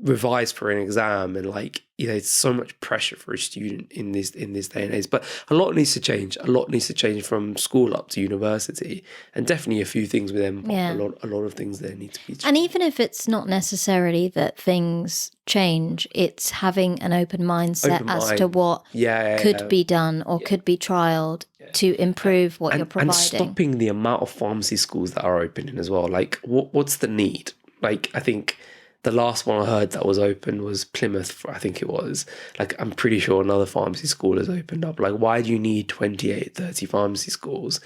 revise for an exam, and like, you know, it's so much pressure for a student in this day and age. But a lot needs to change. A lot needs to change from school up to university, and definitely a few things with them. A lot of things there need to be changed. And even if it's not necessarily that things change, it's having an open mindset as to what could be done or could be trialed to improve what you're providing. And stopping the amount of pharmacy schools that are opening as well. Like, what's the need? Like, I think the last one I heard that was open was Plymouth, I think it was. Like, I'm pretty sure another pharmacy school has opened up. Like, why do you need 28, 30 pharmacy schools?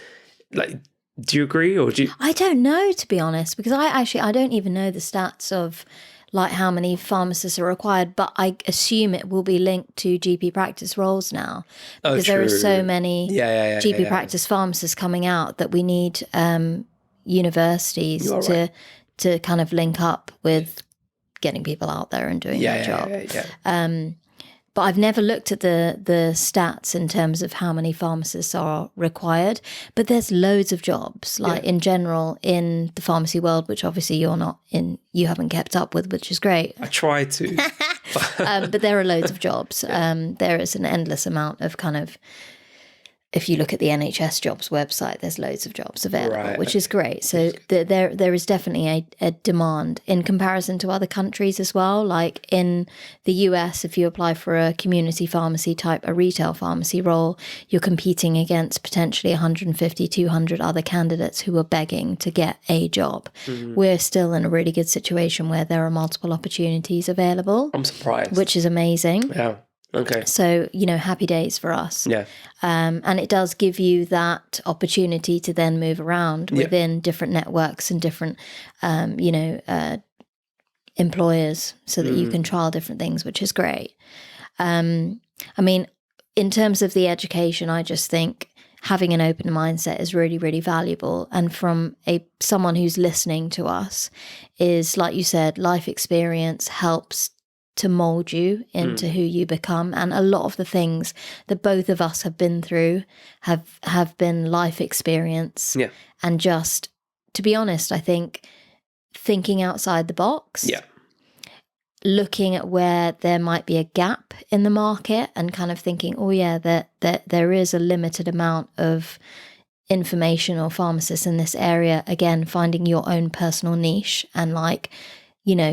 Like, do you agree, or do you... I don't know, to be honest, because I don't even know the stats of like how many pharmacists are required, but I assume it will be linked to GP practice roles now, because there are so many GP practice pharmacists coming out that we need universities to kind of link up with getting people out there and doing their job. But I've never looked at the stats in terms of how many pharmacists are required. But there's loads of jobs, like in general in the pharmacy world, which obviously you haven't kept up with, which is great. I try to. But there are loads of jobs. There is an endless amount of kind of, if you look at the NHS jobs website, there's loads of jobs available, which is great. So there is definitely a demand in comparison to other countries as well. Like in the US, if you apply for a community pharmacy type, a retail pharmacy role, you're competing against potentially 150, 200 other candidates who are begging to get a job. We're still in a really good situation where there are multiple opportunities available. I'm surprised. Which is amazing. Yeah. Okay. So, happy days for us. Yeah. And it does give you that opportunity to then move around within different networks and different, employers, so that you can trial different things, which is great. I mean, in terms of the education, I just think having an open mindset is really, really valuable. And from someone who's listening to us, is, like you said, life experience helps to mold you into who you become. And a lot of the things that both of us have been through have been life experience. Yeah. And just, to be honest, I think thinking outside the box. Yeah. Looking at where there might be a gap in the market and kind of thinking, oh yeah, that there is a limited amount of information or pharmacists in this area. Again, finding your own personal niche and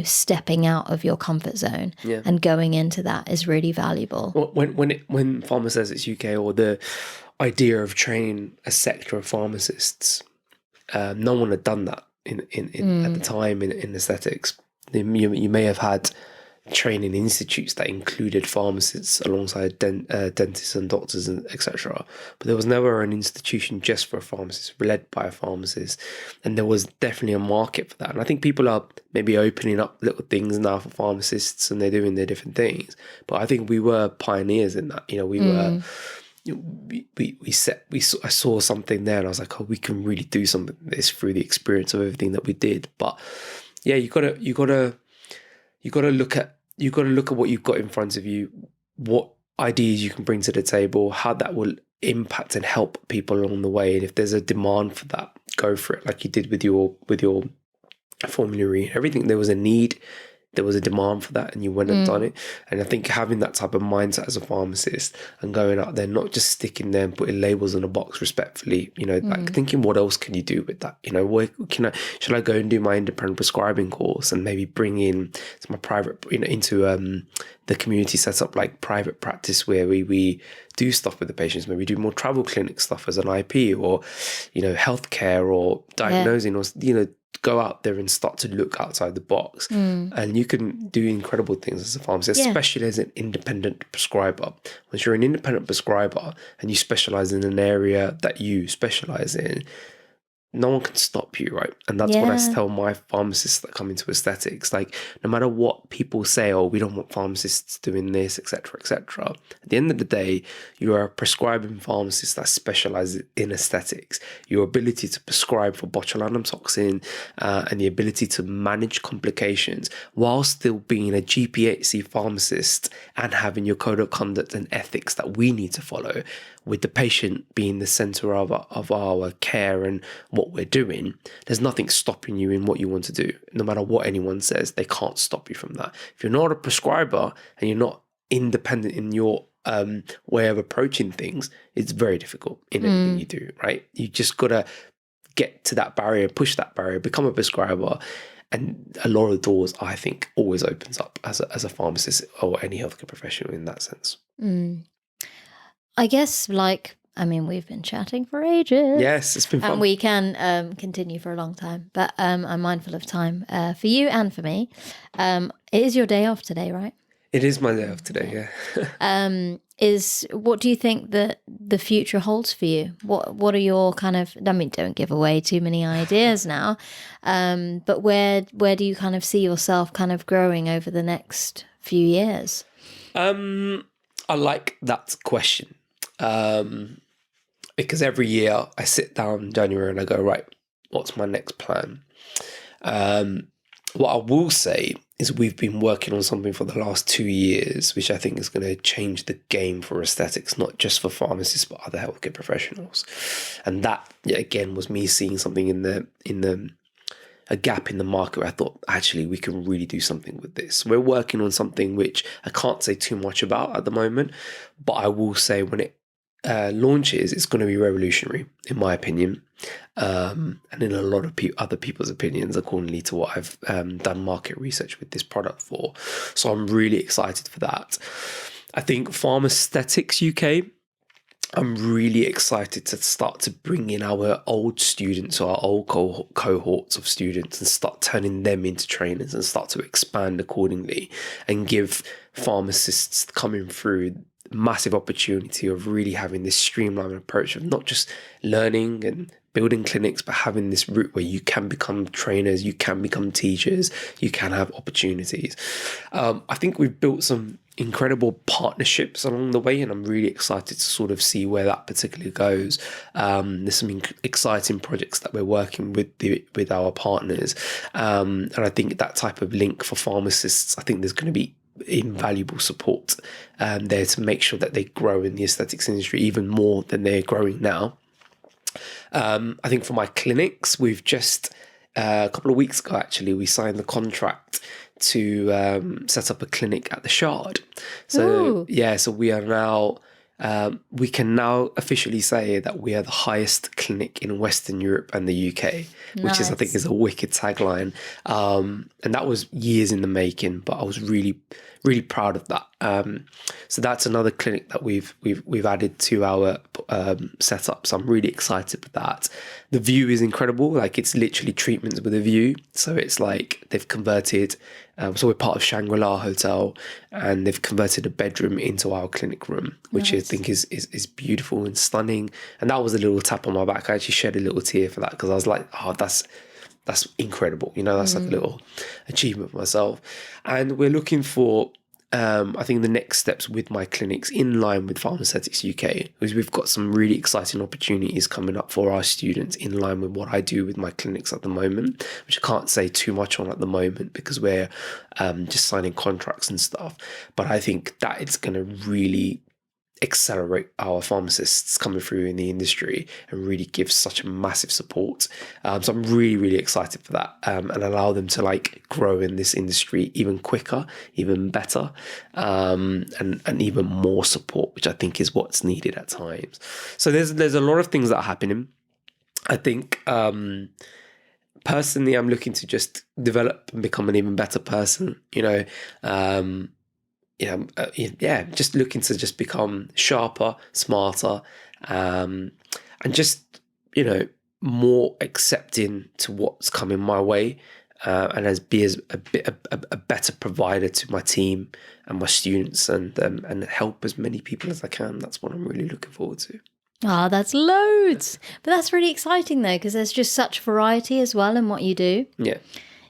stepping out of your comfort zone and going into that is really valuable. Well, when PharmAesthetics UK, or the idea of training a sector of pharmacists, no one had done that in at the time in aesthetics. You may have had training institutes that included pharmacists alongside dentists and doctors and etc. But there was never an institution just for a pharmacist, led by a pharmacist. And there was definitely a market for that. And I think people are maybe opening up little things now for pharmacists, and they're doing their different things. But I think we were pioneers in that. We were. I saw something there, and I was like, oh, we can really do something like this through the experience of everything that we did. But yeah, you gotta look at what you've got in front of you, what ideas you can bring to the table, how that will impact and help people along the way. And if there's a demand for that, go for it, like you did with your formulary. Everything, there was a need, there was a demand for that, and you went and done it. And I think having that type of mindset as a pharmacist and going out there, not just sticking there and putting labels on a box respectfully, like thinking, what else can you do with that? Where should I go and do my independent prescribing course and maybe bring in to my private, into the community setup, like private practice, where we do stuff with the patients, maybe do more travel clinic stuff as an IP, or, healthcare, or diagnosing, or, go out there and start to look outside the box. And you can do incredible things as a pharmacist, especially as an independent prescriber. Once you're an independent prescriber and you specialize in an area that you specialize in, no one can stop you, right? And that's what I tell my pharmacists that come into aesthetics. Like, no matter what people say, oh, we don't want pharmacists doing this, etc., etc. At the end of the day, you are a prescribing pharmacist that specializes in aesthetics. Your ability to prescribe for botulinum toxin and the ability to manage complications while still being a GPHC pharmacist and having your code of conduct and ethics that we need to follow, with the patient being the center of our care and what we're doing, there's nothing stopping you in what you want to do. No matter what anyone says, they can't stop you from that. If you're not a prescriber and you're not independent in your way of approaching things, it's very difficult in anything you do, right? You just got to get to that barrier, push that barrier, become a prescriber. And a lot of doors, I think, always opens up as a pharmacist or any healthcare professional in that sense. I guess, we've been chatting for ages. Yes, it's been fun. And we can continue for a long time, but I'm mindful of time for you and for me. It is your day off today, right? It is my day off today, yeah. What do you think that the future holds for you? What are your don't give away too many ideas now, but where do you kind of see yourself kind of growing over the next few years? I like that question. Because every year I sit down in January and I go, right, what's my next plan? What I will say is we've been working on something for the last 2 years, which I think is going to change the game for aesthetics, not just for pharmacists, but other healthcare professionals. And that, again, was me seeing something a gap in the market where I thought, actually, we can really do something with this. We're working on something which I can't say too much about at the moment, but I will say when it launches, it's going to be revolutionary, in my opinion, and in a lot of other people's opinions, accordingly to what I've done market research with this product for. So I'm really excited for that. I think PharmAesthetics UK I'm really excited to start to bring in our old students or our old cohorts of students and start turning them into trainers and start to expand accordingly and give pharmacists coming through massive opportunity of really having this streamlined approach of not just learning and building clinics, but having this route where you can become trainers, you can become teachers, you can have opportunities. I think we've built some incredible partnerships along the way, and I'm really excited to sort of see where that particularly goes. There's some exciting projects that we're working with our partners, and I think that type of link for pharmacists, I think there's going to be invaluable support there to make sure that they grow in the aesthetics industry even more than they're growing now. I think for my clinics, we've just a couple of weeks ago, actually, we signed the contract to set up a clinic at the Shard. So so we are now we can now officially say that we are the highest clinic in Western Europe and the UK, which I think is a wicked tagline. And that was years in the making, but I was really proud of that. So that's another clinic that we've added to our setup. So I'm really excited with that. The view is incredible. Like, it's literally treatments with a view. So it's like they've converted. So we're part of Shangri-La Hotel, and they've converted a bedroom into our clinic room, which I think is beautiful and stunning. And that was a little tap on my back. I actually shed a little tear for that, because I was like, oh, that's incredible. You know, that's like a little achievement for myself. And we're looking for, I think, the next steps with my clinics in line with PharmAesthetics UK, because we've got some really exciting opportunities coming up for our students in line with what I do with my clinics at the moment, which I can't say too much on at the moment because we're just signing contracts and stuff. But I think that it's going to really accelerate our pharmacists coming through in the industry and really give such a massive support. So I'm really excited for that, and allow them to like grow in this industry even quicker, even better, and even more support, which I think is what's needed at times. So there's a lot of things that are happening. I think personally, I'm looking to just develop and become an even better person, you know. Just looking to just become sharper, smarter, and just, you know, more accepting to what's coming my way, and be a better provider to my team and my students, and help as many people as I can. That's what I'm really looking forward to. Oh, that's loads. But that's really exciting though, because there's just such variety as well in what you do. Yeah.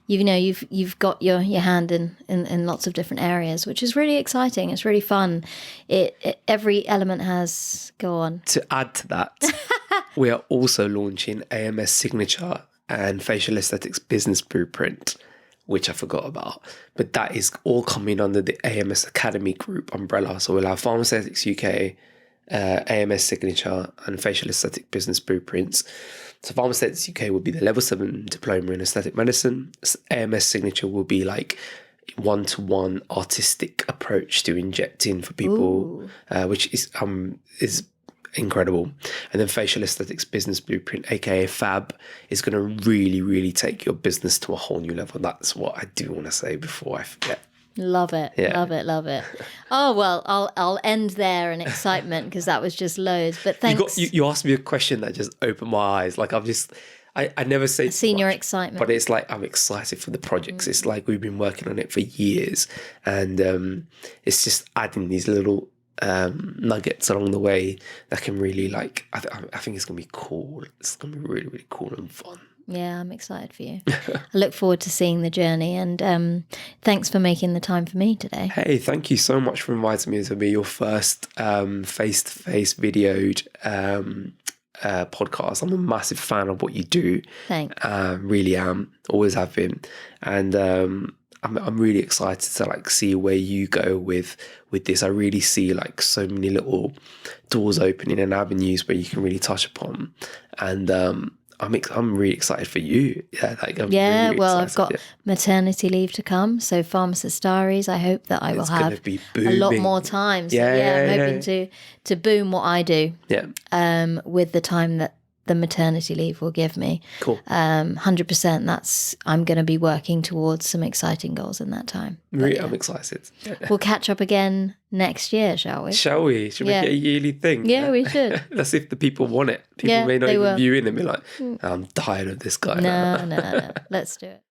You've got your hand in lots of different areas, which is really exciting. It's really fun. Every element has. Go on. To add to that, we are also launching AMS Signature and Facial Aesthetics Business Blueprint, which I forgot about. But that is all coming under the AMS Academy Group umbrella. So we'll have PharmAesthetics UK, AMS Signature, and Facial Aesthetic Business Blueprints. So PharmAesthetics UK will be the level 7 diploma in aesthetic medicine. AMS Signature will be like one-to-one artistic approach to injecting for people, which is incredible. And then Facial Aesthetics Business Blueprint, aka FAB, is going to really take your business to a whole new level. That's what I do want to say before I forget. Love it. Yeah. Love it. Oh, well, I'll end there in excitement, because that was just loads. But thanks. You asked me a question that just opened my eyes. Like, I never say seen your excitement. But it's like I'm excited for the projects. It's like we've been working on it for years, and it's just adding these little nuggets along the way that can really, like, I think it's going to be cool. It's going to be really cool and fun. Yeah, I'm excited for you. I look forward to seeing the journey, and thanks for making the time for me today. Hey, thank you so much for inviting me to be your first face-to-face videoed podcast. I'm a massive fan of what you do. Thanks. Really am. Always have been. And I'm really excited to like see where you go with this. I really see like so many little doors opening and avenues where you can really touch upon. And I'm really excited for you. Yeah, well, I've got maternity leave to come, so Pharmacist Diaries. I hope that I will have a lot more time. So I'm hoping to boom what I do. Yeah. With the time that the maternity leave will give me. Cool. 100%. I'm going to be working towards some exciting goals in that time. Really, I'm excited. We'll catch up again next year, shall we? Shall we? Should we make it a yearly thing? Yeah, we should. Let's see if the people want it. People may not even view in and be like, I'm tired of this guy. No. Let's do it.